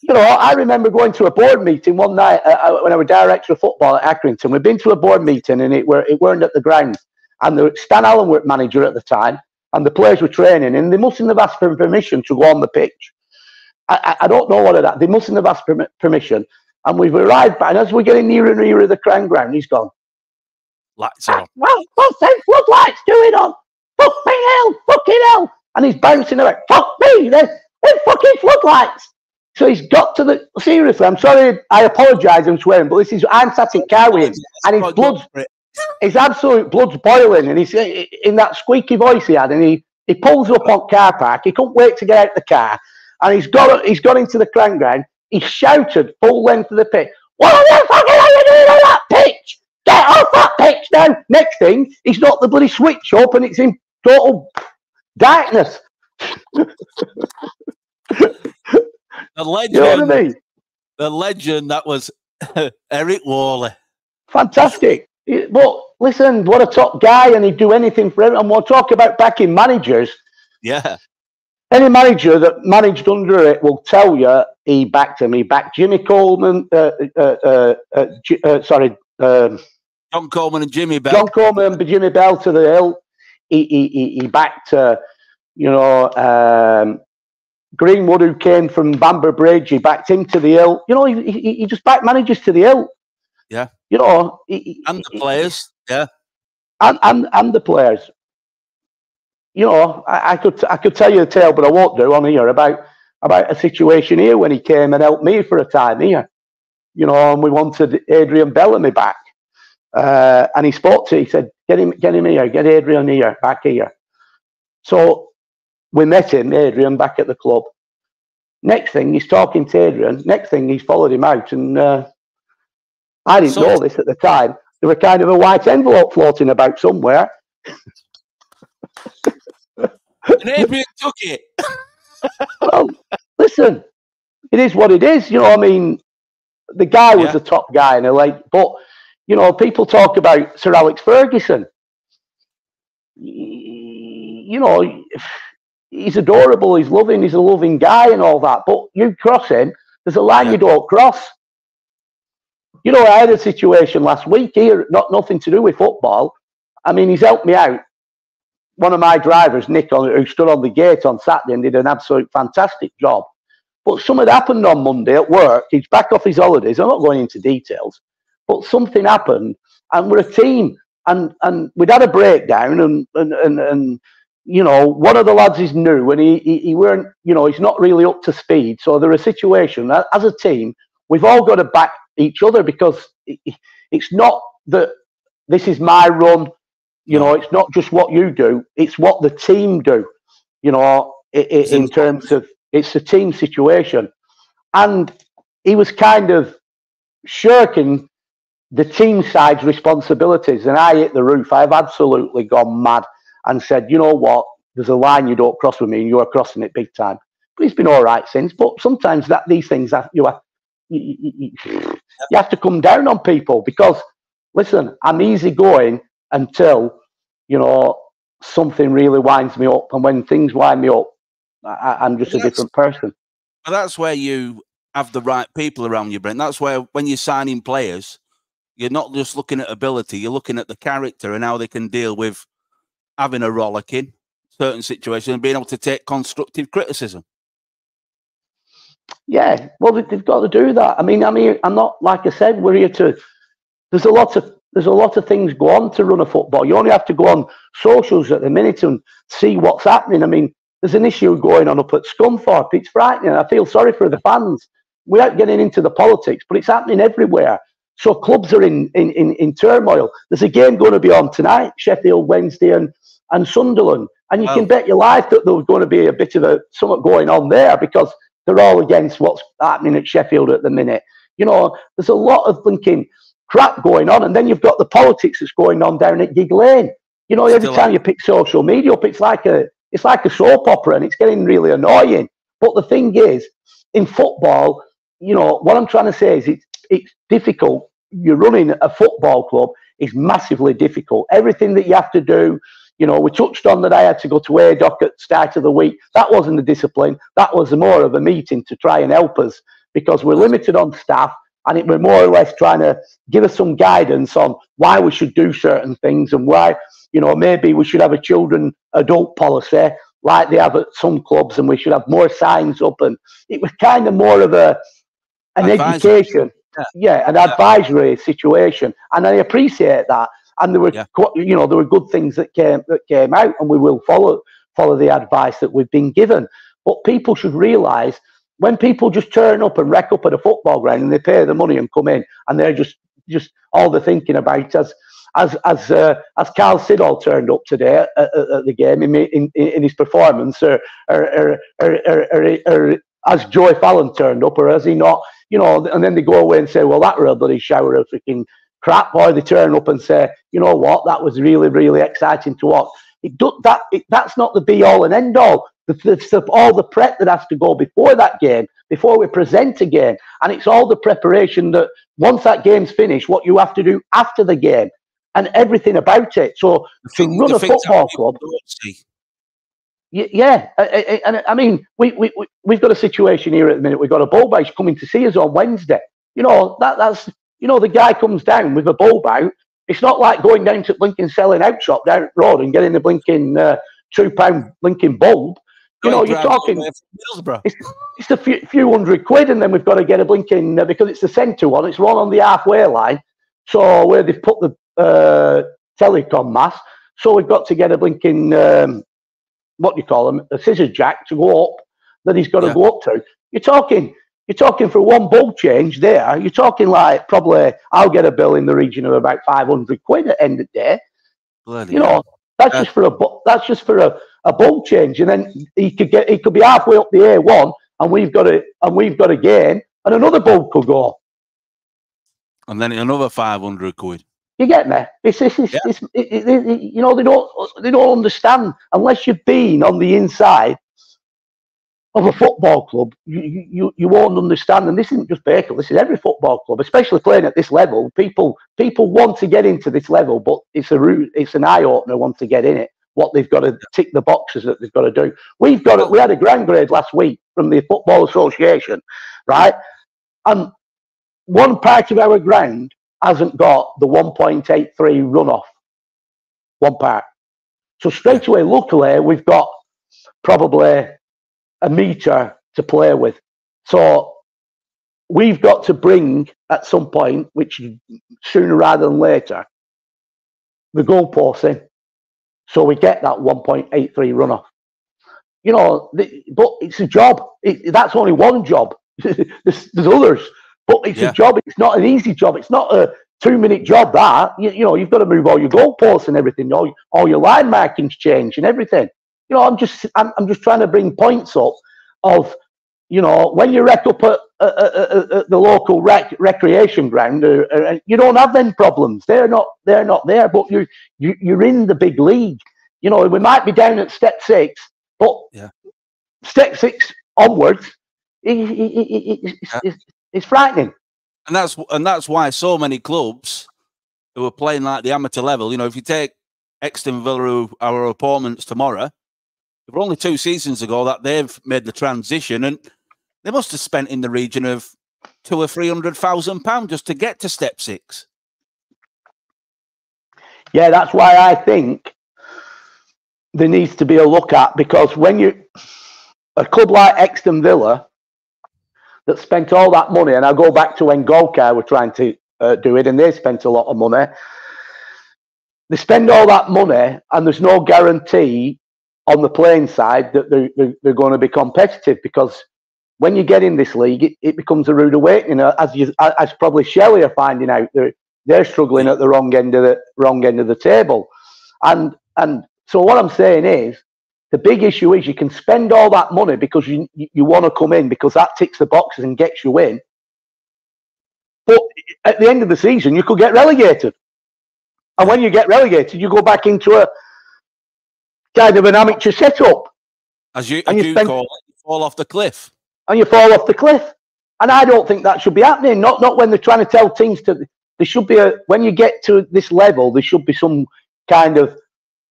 You know, I remember going to a board meeting one night when I was director of football at Accrington. We'd been to a board meeting, and it weren't at the ground. And Stan Allen were manager at the time, and the players were training, and they mustn't have asked for permission to go on the pitch. I don't know what of that. They mustn't have asked permission. And we've arrived back, and as we're getting nearer and nearer the crown ground, he's gone, lights on. Well, what's them floodlights doing on? Fucking hell. And he's bouncing away. Fuck me, they're fucking floodlights. So he's got to the... Seriously, I'm sorry, I apologise, I'm swearing, but I'm sat in car with him, and his absolute blood's boiling, and he's in that squeaky voice he had, and he pulls up on car park, he couldn't wait to get out the car, and he's got into the crank ground, he shouted full length of the pitch, "What the fuck are you doing on that pitch? Get off that pitch now!" Next thing, he's got the bloody switch up, and it's in total darkness. The legend, you know what I mean? The legend that was Eric Worley. Fantastic. But listen, what a top guy, and he'd do anything for everyone. And we'll talk about backing managers. Yeah. Any manager that managed under it will tell you he backed him. He backed Jimmy Coleman, John Coleman and Jimmy Bell. John Coleman and Jimmy Bell to the hill. He backed, Greenwood, who came from Bamber Bridge. He backed him to the hill. You know, he just backed managers to the hill. Yeah. You know, and the players. Yeah. And the players. You know, I could tell you a tale, but I won't do on here about a situation here when he came and helped me for a time here. You know, and we wanted Adrian Bellamy back. And he said, get him here, get Adrian here, back here. So we met him, Adrian, back at the club. Next thing, he's talking to Adrian. Next thing, he's followed him out. And I didn't know this at the time. There was kind of a white envelope floating about somewhere. And Adrian took it. Well, listen, it is what it is. You know, I mean, the guy was a top guy, but you know, people talk about Sir Alex Ferguson. You know, he's adorable, he's loving, he's a loving guy and all that. But you cross him, there's a line you don't cross. You know, I had a situation last week here, nothing to do with football. I mean, he's helped me out. One of my drivers, Nick, who stood on the gate on Saturday and did an absolute fantastic job. But something happened on Monday at work. He's back off his holidays. I'm not going into details. But something happened, and we're a team. And we'd had a breakdown, and you know, one of the lads is new, and he weren't, you know, he's not really up to speed. So there's a situation, as a team, we've all got to back each other, because it's not that this is my run. You know, it's not just what you do, it's what the team do, you know, in terms of, it's a team situation. And he was kind of shirking the team side's responsibilities, and I hit the roof. I've absolutely gone mad and said, you know what, there's a line you don't cross with me, and you're crossing it big time. But he's been all right since. But sometimes these things, you have to come down on people, because, listen, I'm easygoing until, you know, something really winds me up. And when things wind me up, I'm just a different person. But that's where you have the right people around you, Brent. That's where, when you're signing players, you're not just looking at ability, you're looking at the character and how they can deal with having a rollicking certain situation and being able to take constructive criticism. Yeah, well, they've got to do that. I mean, I'm not, like I said, we're here to. There's a lot of things go on to run a football. You only have to go on socials at the minute and see what's happening. I mean, there's an issue going on up at Scunthorpe. It's frightening. I feel sorry for the fans. Without getting into the politics, but it's happening everywhere. So clubs are in turmoil. There's a game going to be on tonight, Sheffield Wednesday and Sunderland. And you can bet your life that there's going to be a bit of something going on there, because they're all against what's happening at Sheffield at the minute. You know, there's a lot of thinking crap going on, and then you've got the politics that's going on down at Gig Lane. You know, every time you pick social media up, it's like a soap opera, and it's getting really annoying. But the thing is, in football, you know, what I'm trying to say is it's difficult. You're running a football club is massively difficult. Everything that you have to do, you know, we touched on that I had to go to ADOC at the start of the week. That wasn't a discipline. That was more of a meeting to try and help us, because we're limited on staff, and it was more or less trying to give us some guidance on why we should do certain things, and why, you know, maybe we should have a children adult policy like they have at some clubs, and we should have more signs up. And it was kind of more of an education, an advisory situation, and I appreciate that. And there were, you know, there were good things that came out, and we will follow the advice that we've been given. But people should realise when people just turn up and wreck up at a football ground and they pay the money and come in and they're just all they're thinking about, as Carl Siddall turned up today at the game in his performance, or as Joey Fallon turned up, or has he not? You know, and then they go away and say, well, that were a bloody shower of freaking crap, or they turn up and say, you know what, that was really, really exciting to watch. That's not the be all and end all. All the prep that has to go before that game, before we present a game, and it's all the preparation that once that game's finished, what you have to do after the game, and everything about it. So to run a football club, yeah, and I mean, we've got a situation here at the minute. We've got a bull bout coming to see us on Wednesday. You know, that's you know, the guy comes down with a bull bout. It's not like going down to blinking selling out shop down the road and getting the blinking £2 blinking bulb. You know, you're talking. It's a few hundred quid, and then we've got to get a blinking because it's the centre one. It's one on the halfway line, so where they've put the telecom mast. So we've got to get a blinking what do you call them? A scissors jack to go up that he's got to go up to. You're talking for one bulb change there. You're talking like probably I'll get a bill in the region of about 500 quid at the end of the day. Bloody you know, that's just for a bulb change, and then he could be halfway up the A1, and we've got a gain, and another bulb could go, and then another 500 quid. You get me? You know, they don't understand unless you've been on the inside of a football club. You won't understand. And this isn't just Baker. This is every football club, especially playing at this level. People want to get into this level, but it's an eye opener once they get in it. What they've got to tick the boxes that they've got to do. We had a ground grade last week from the Football Association, right? And one part of our ground hasn't got the 1.83 runoff. One part. So straight away, luckily, we've got probably a metre to play with. So we've got to bring at some point, which sooner rather than later, the goalposts in. So we get that 1.83 runoff. You know, but it's a job. That's only one job. There's others. But it's a job. It's not an easy job. It's not a 2-minute job. That you know, you've got to move all your goalposts and everything. All your line markings change and everything. You know, I'm just trying to bring points up of, you know, when you wreck up at the local recreation ground, you don't have them problems. They're not there. But you're in the big league. You know, we might be down at step 6, but step 6 onwards, it's frightening. And that's why so many clubs who are playing like the amateur level, you know, if you take Euxton Villa, who are our opponents tomorrow, it was only 2 seasons ago that they've made the transition, and they must have spent in the region of £200,000 or £300,000 just to get to step 6. Yeah, that's why I think there needs to be a look at, because when a club like Euxton Villa that spent all that money, and I go back to when Golkar were trying to do it, and they spent a lot of money. They spend all that money, and there's no guarantee on the playing side that they're going to be competitive, because when you get in this league, it becomes a rude awakening. As probably Shelley are finding out, they're struggling at the wrong end of the table, and so what I'm saying is, the big issue is you can spend all that money because you want to come in, because that ticks the boxes and gets you in. But at the end of the season, you could get relegated. And when you get relegated, you go back into a kind of an amateur setup. As you call it, you fall off the cliff. And you fall off the cliff. And I don't think that should be happening. Not when they're trying to tell teams to. There should be when you get to this level, there should be some kind of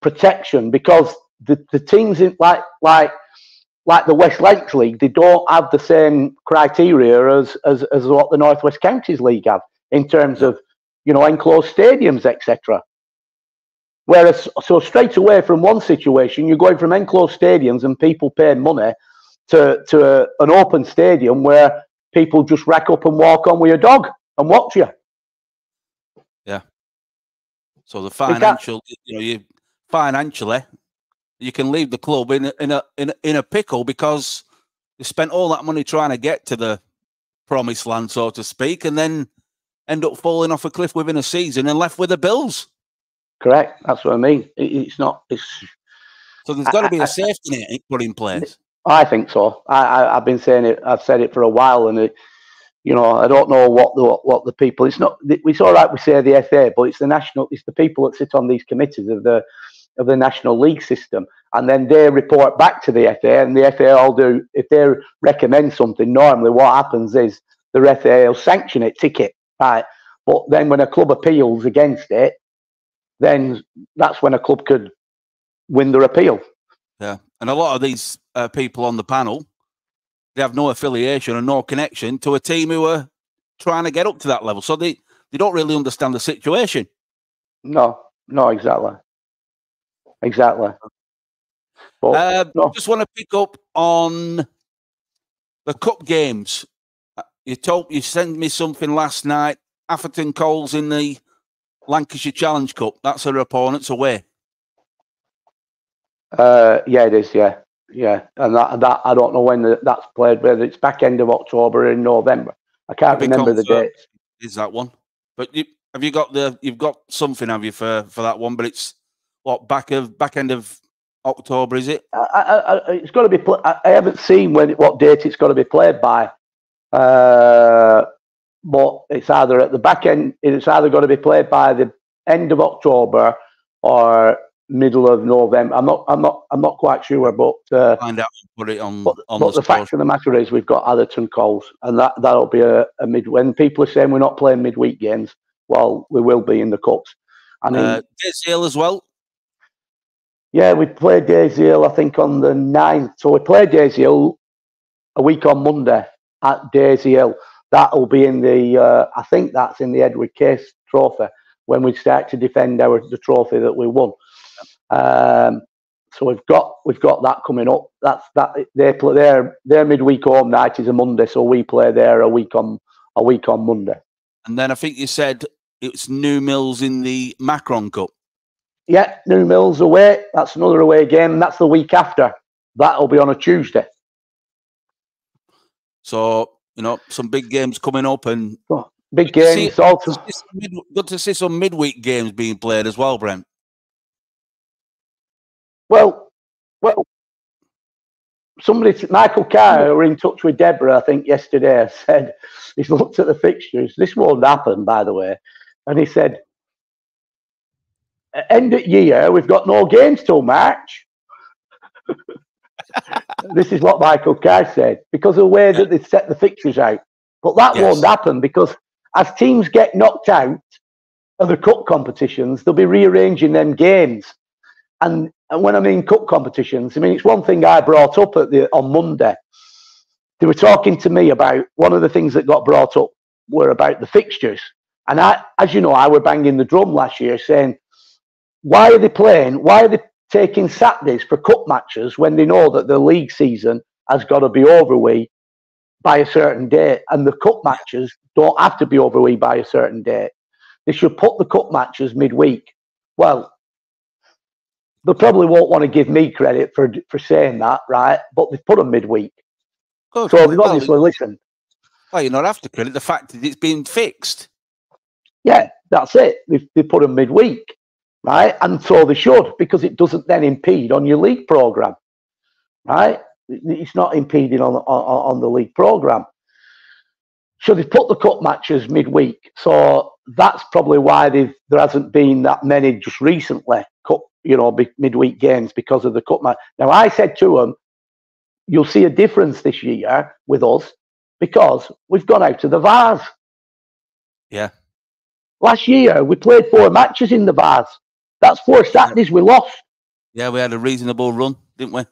protection, because the teams in like the West Lakes League, they don't have the same criteria as what the North West Counties League have in terms of, you know, enclosed stadiums, etc. Whereas, so straight away from one situation, you're going from enclosed stadiums and people paying money to an open stadium where people just rack up and walk on with your dog and watch you. Yeah. So the financial, you know, financially, you can leave the club in a pickle, because They spent all that money trying to get to the promised land, so to speak, and then end up falling off a cliff within a season and left with the bills. Correct. That's what I mean. It's not. It's so there's got to be a safety net put in place. I think so. I've been saying it. I've said it for a while, and you know, I don't know what the people. It's not. It's all right. We say the FA, but it's the national. It's the people that sit on these committees of the National League system, and then they report back to the FA, and the FA all do. If they recommend something, normally what happens is the FA will sanction it, ticket, right? But then when a club appeals against it, then that's when a club could win their appeal. Yeah, and a lot of these people on the panel, they have no affiliation and no connection to a team who are trying to get up to that level, so they don't really understand the situation. No, exactly. But no. Just want to pick up on the cup games. You sent me something last night. Atherton Coles in the Lancashire Challenge Cup. That's their opponents away. Yeah, it is. Yeah, and that I don't know when that's played. Whether it's back end of October or in November, I can't remember the dates. Is that one? But you've got something, have you, for that one? But it's what back end of October, is it? It's got to be. I haven't seen what date it's got to be played by. But it's either at the back end. It's either got to be played by the end of October or middle of November. I'm not quite sure, but find out and put it on. But the fact of the matter is, we've got Atherton Coles, and that'll be a mid. When people are saying we're not playing midweek games, well, we will be in the cups. I mean, Daisy as well. Yeah, we played Daisy Hill, I think, on the 9th. So we played Daisy Hill a week on Monday at Daisy Hill. That'll be in the, I think that's in the Edward Case Trophy when we start to defend the trophy that we won. So we've got that coming up. They play their midweek home night is a Monday, so we play there a week on Monday. And then I think you said it's New Mills in the Macron Cup. Yeah, New Mills away. That's another away game. That's the week after. That'll be on a Tuesday. So, you know, some big games coming up and big games. Good to see some midweek games being played as well, Brent. Well, Michael Carr were in touch with Deborah, I think, yesterday. Said he's looked at the fixtures. This won't happen, by the way. And he said, end of year, we've got no games till March. This is what Michael Carr said, because of the way that they set the fixtures out. But that won't happen, because as teams get knocked out of the cup competitions, they'll be rearranging them games. And when I mean cup competitions, I mean, it's one thing I brought up on Monday. They were talking to me about one of the things that got brought up were about the fixtures. And as you know, I were banging the drum last year saying, why are they taking Saturdays for cup matches when they know that the league season has got to be over with by a certain date, and the cup matches don't have to be over with by a certain date? They should put the cup matches midweek. Well, they probably won't want to give me credit for saying that, right? But they've put them midweek. Good. So they've obviously listened. Well, you're not after credit. The fact that it's been fixed. Yeah, that's it. They put them midweek. Right, and so they should, because it doesn't then impede on your league program. Right, it's not impeding on the league program. So they've put the cup matches midweek. So that's probably why there hasn't been that many just recently midweek games, because of the cup match. Now I said to them, you'll see a difference this year with us because we've gone out to the Vars. Yeah. Last year we played 4 matches in the Vars. That's 4 Saturdays we lost. Yeah, we had a reasonable run, didn't we?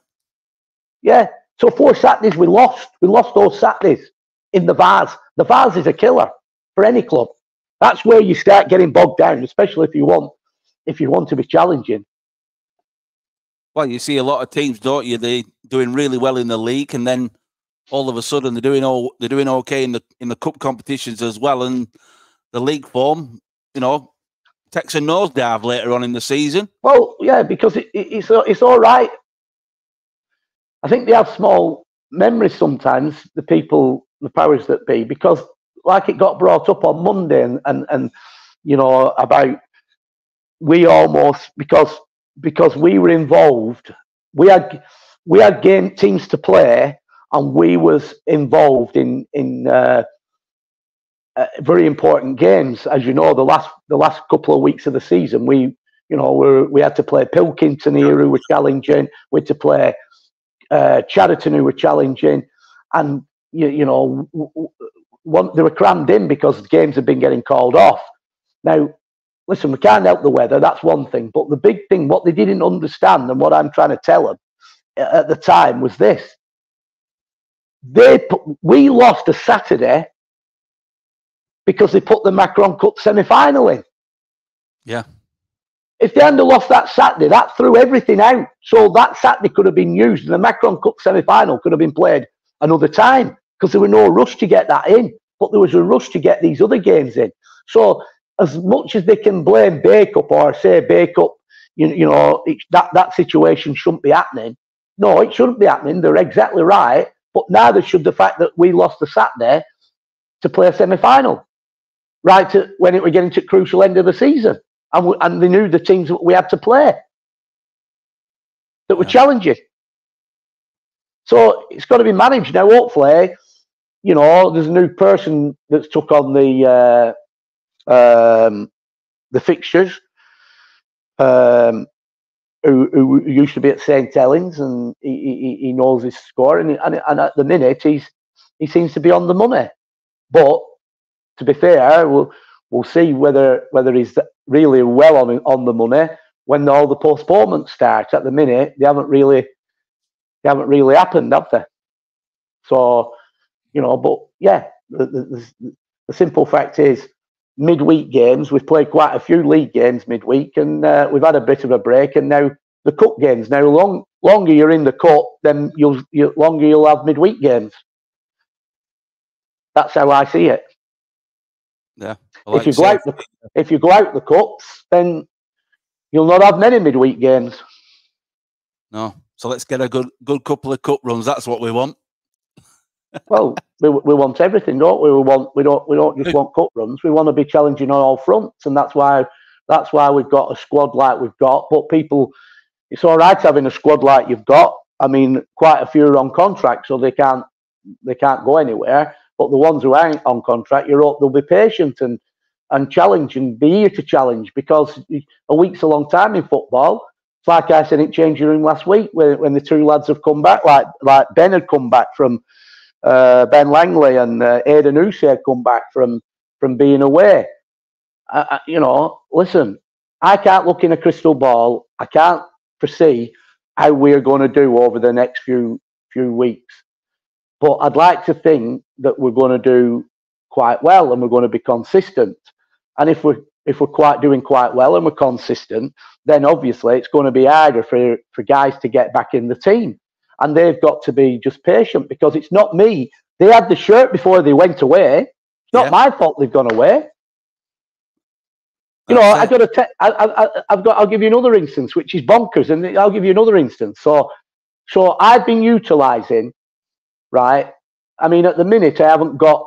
Yeah, so 4 Saturdays we lost. We lost those Saturdays in the Vars. The Vars is a killer for any club. That's where you start getting bogged down, especially if you want to be challenging. Well, you see a lot of teams, don't you? They're doing really well in the league, and then all of a sudden they're doing okay in the cup competitions as well, and the league form, takes a nosedive later on in the season. Well, yeah, because it's all right. I think they have small memories sometimes, the people, the powers that be, because like it got brought up on Monday and you know, about we almost, because we were involved, we had game teams to play, and we was involved in very important games. As you know, the last couple of weeks of the season, we had to play Pilkington here, who were challenging. We had to play Chadderton, who were challenging, and they were crammed in because games had been getting called off. Now, listen, we can't help the weather. That's one thing, but the big thing, what they didn't understand, and what I'm trying to tell them at the time, was this: we lost a Saturday because they put the Macron Cup semi-final in. Yeah. If they hadn't lost that Saturday, that threw everything out. So that Saturday could have been used, and the Macron Cup semi-final could have been played another time, because there was no rush to get that in, but there was a rush to get these other games in. So as much as they can blame Bake-Up or say Bake-Up, that situation shouldn't be happening. No, it shouldn't be happening. They're exactly right. But neither should the fact that we lost the Saturday to play a semi-final, right when it were getting to the crucial end of the season. And they knew the teams that we had to play that were challenging. So it's got to be managed now. Hopefully, there's a new person that's took on the fixtures, who used to be at St. Helens, and he knows his score. And at the minute, he seems to be on the money. But to be fair, we'll see whether he's really well on the money when all the postponements start. At the minute, they haven't really happened, have they? So, but yeah, the simple fact is, midweek games, we've played quite a few league games midweek, and we've had a bit of a break, and now the cup games. Now, longer you're in the cup, then longer you'll have midweek games. That's how I see it. Yeah. If you go out the cups, then you'll not have many midweek games. No. So let's get a good couple of cup runs. That's what we want. Well, we want everything, don't we? We don't just want cup runs. We want to be challenging on all fronts, and that's why we've got a squad like we've got. But people, it's all right having a squad like you've got. I mean, quite a few are on contract, so they can't go anywhere. But the ones who aren't on contract, you hope they'll be patient and challenge and be here to challenge, because a week's a long time in football. It's like I said in changing room last week when the two lads have come back, like Ben had come back from Ben Langley, and Aidan Housey had come back from being away. Listen, I can't look in a crystal ball. I can't foresee how we're going to do over the next few weeks. But I'd like to think that we're going to do quite well, and we're going to be consistent. And if we're doing quite well and we're consistent, then obviously it's going to be harder for guys to get back in the team. And they've got to be just patient, because it's not me. They had the shirt before they went away. It's not my fault they've gone away. I'll give you another instance, which is bonkers, and I'll give you another instance. So I've been utilising, right? I mean, at the minute, I haven't got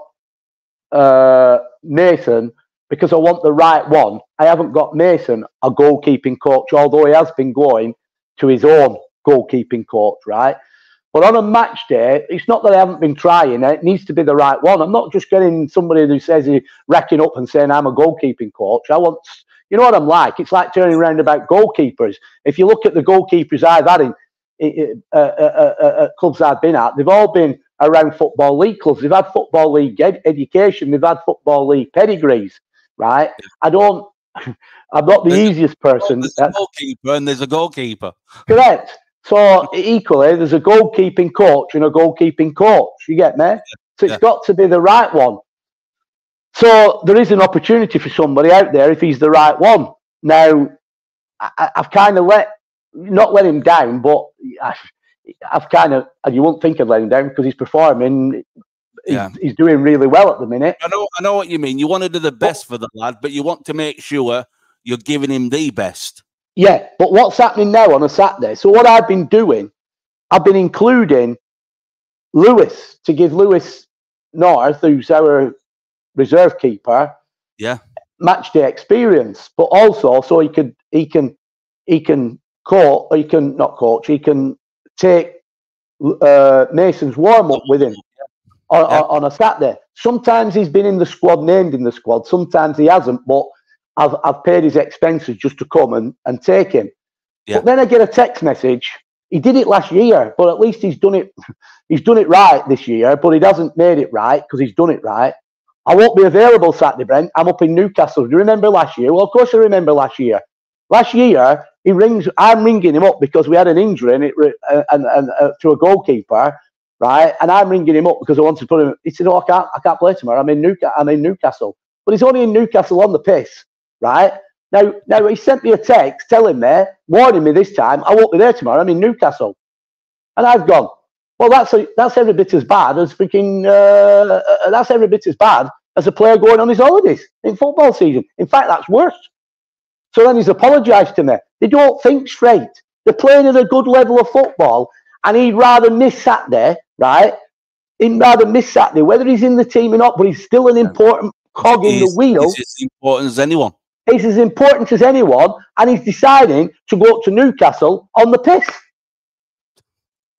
Nathan, because I want the right one. I haven't got Mason, a goalkeeping coach, although he has been going to his own goalkeeping coach, right? But on a match day, it's not that I haven't been trying. It needs to be the right one. I'm not just getting somebody who says he's racking up and saying I'm a goalkeeping coach. I want, you know what I'm like? It's like turning around about goalkeepers. If you look at the goalkeepers I've had at clubs I've been at, they've all been around Football League clubs. They've had Football League education. They've had Football League pedigrees, right? I'm not the easiest person. There's a goalkeeper and there's a goalkeeper. Correct. So equally, there's a goalkeeping coach and a goalkeeping coach. You get me? So it's got to be the right one. So there is an opportunity for somebody out there if he's the right one. Now, I've kind of not let him down, but I've kind of, and you won't think I'd let him down because he's performing. He's doing really well at the minute. I know what you mean. You want to do the best for the lad, but you want to make sure you're giving him the best. Yeah, but what's happening now on a Saturday? So what I've been doing, I've been including Lewis, to give Lewis North, who's our reserve keeper, match day experience, but also so he can coach, or he can not coach, he can take Mason's warm up with him on a Saturday. Sometimes he's been in the squad, named in the squad. Sometimes he hasn't, but I've paid his expenses just to come and take him. Yeah. But then I get a text message. He did it last year, but at least he's done it. He's done it right this year, but he hasn't made it right because he's done it right. I won't be available Saturday, Brent. I'm up in Newcastle. Do you remember last year? Well, of course I remember last year. Last year, I'm ringing him up because we had an injury and to a goalkeeper, right? And I'm ringing him up because I want to put him. He said, "Oh, I can't play tomorrow. I'm in Newcastle." But he's only in Newcastle on the piss, right? Now he sent me a text telling me, warning me this time, I won't be there tomorrow. I'm in Newcastle, and I've gone, well, that's every bit as bad as freaking. That's every bit as bad as a player going on his holidays in football season. In fact, that's worse. So then he's apologised to me. They don't think straight. They're playing at a good level of football, and he'd rather miss Saturday, right? He'd rather miss Saturday, whether he's in the team or not, but he's still an important cog in the wheel. He's as important as anyone. He's as important as anyone, and he's deciding to go up to Newcastle on the piss.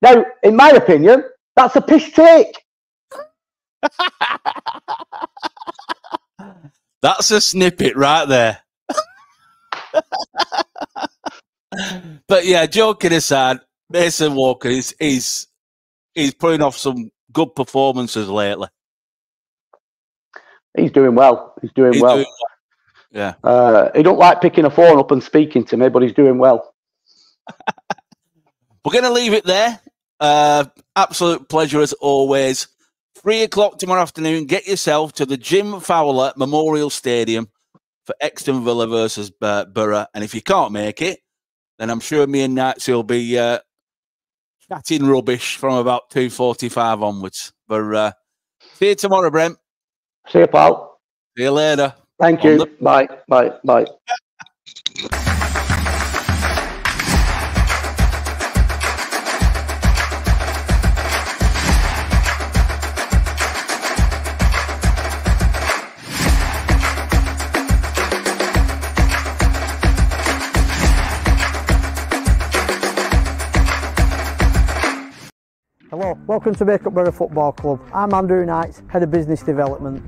Now, in my opinion, that's a piss take. That's a snippet right there. But yeah, joking aside, Mason Walker he's putting off some good performances lately. He's doing well. He's doing well. Yeah. He don't like picking a phone up and speaking to me, but he's doing well. We're going to leave it there. Absolute pleasure as always. 3 o'clock tomorrow afternoon. Get yourself to the Jim Fowler Memorial Stadium for Euxton Villa versus Boro. And if you can't make it, then I'm sure me and Knights will be chatting rubbish from about 2:45 onwards. But see you tomorrow, Brent. See you, pal. See you later. Thank you. Bye. Bye. Bye. Hello, welcome to Make Up Boro Football Club. I'm Andrew Knights, Head of Business Development.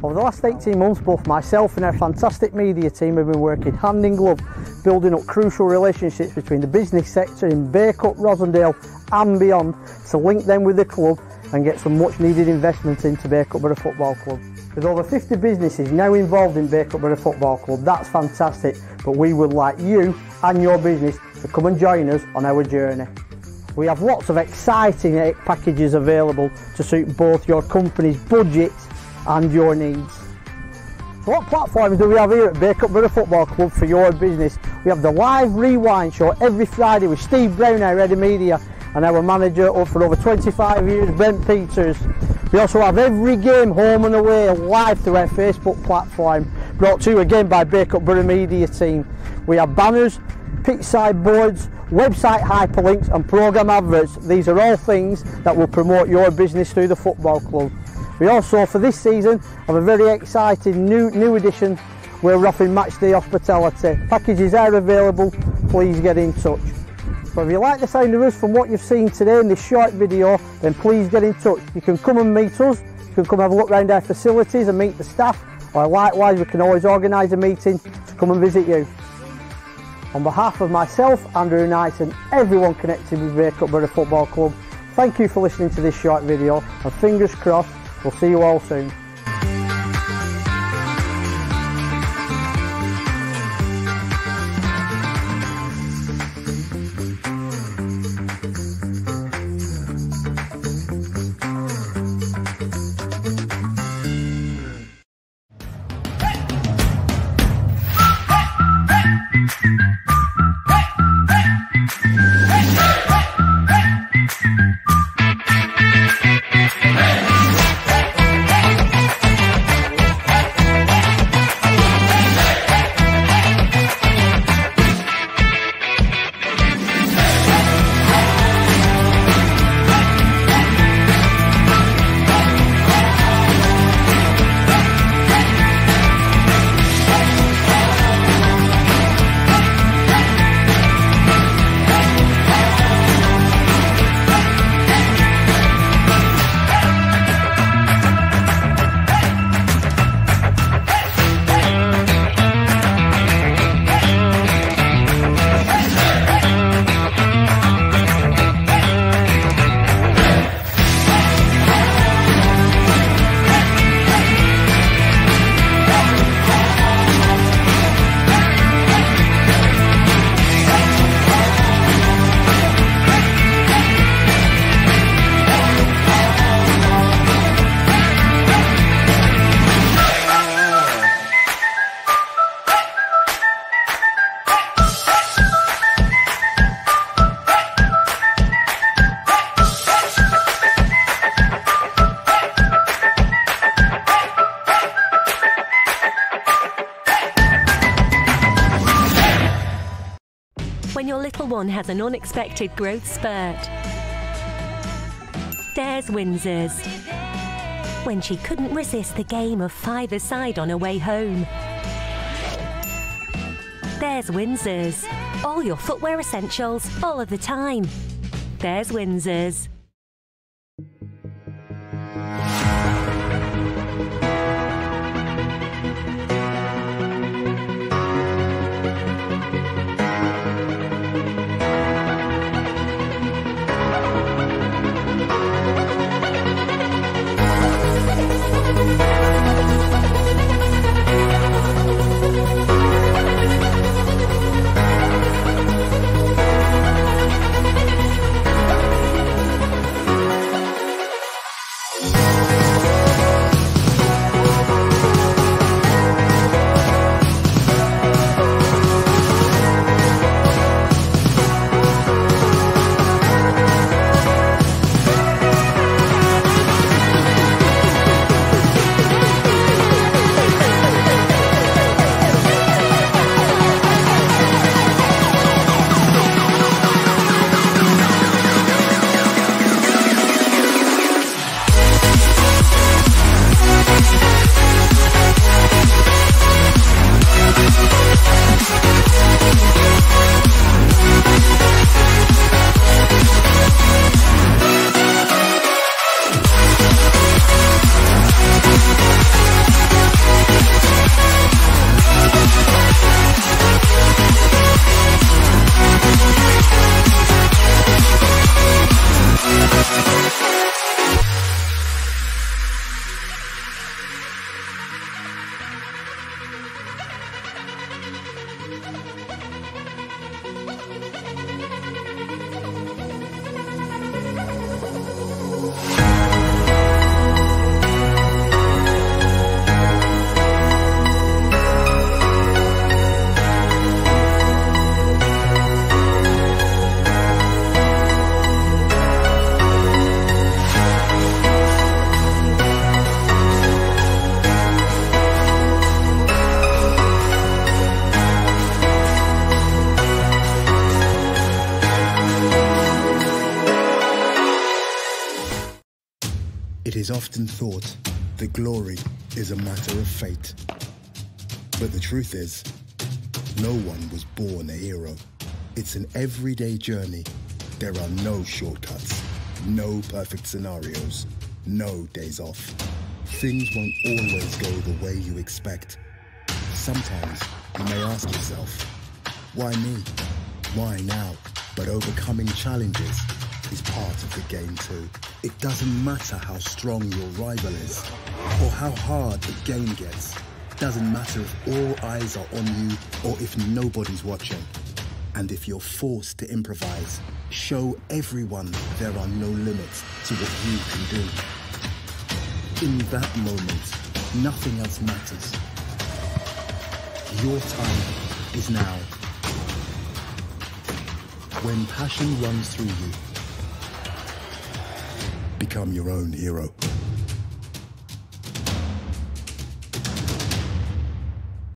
Over the last 18 months, both myself and our fantastic media team have been working hand in glove, building up crucial relationships between the business sector in Bacup, Rosendale and beyond to link them with the club and get some much needed investment into Bacup Boro Football Club. With over 50 businesses now involved in Bacup Boro Football Club, that's fantastic, but we would like you and your business to come and join us on our journey. We have lots of exciting packages available to suit both your company's budgets and your needs. So what platforms do we have here at Bacup Boro Football Club for your business? We have the live rewind show every Friday with Steve Brown, our head of media, and our manager up for over 25 years, Brent Peters. We also have every game home and away live through our Facebook platform, brought to you again by Bacup Boro Media team. We have banners, pitch side boards, website hyperlinks and programme adverts. These are all things that will promote your business through the football club. We also, for this season, have a very exciting new edition where we're offering match day hospitality. Packages are available, please get in touch. So if you like the sound of us from what you've seen today in this short video, then please get in touch. You can come and meet us, you can come have a look around our facilities and meet the staff, or likewise we can always organise a meeting to come and visit you. On behalf of myself, Andrew Knight, and everyone connected with Bacup Boro Football Club, thank you for listening to this short video, and fingers crossed, we'll see you all soon. when your little one has an unexpected growth spurt. There's Windsor's, when she couldn't resist the game of five-a-side on her way home. There's Windsor's, all your footwear essentials all of the time. There's Windsor's. It is often thought that glory is a matter of fate. But the truth is, no one was born a hero. It's an everyday journey. There are no shortcuts, no perfect scenarios, no days off. Things won't always go the way you expect. Sometimes you may ask yourself, why me? Why now? But overcoming challenges is part of the game too. It doesn't matter how strong your rival is or how hard the game gets. Doesn't matter if all eyes are on you or if nobody's watching. And if you're forced to improvise, show everyone there are no limits to what you can do. In that moment, nothing else matters. Your time is now. When passion runs through you, become your own hero.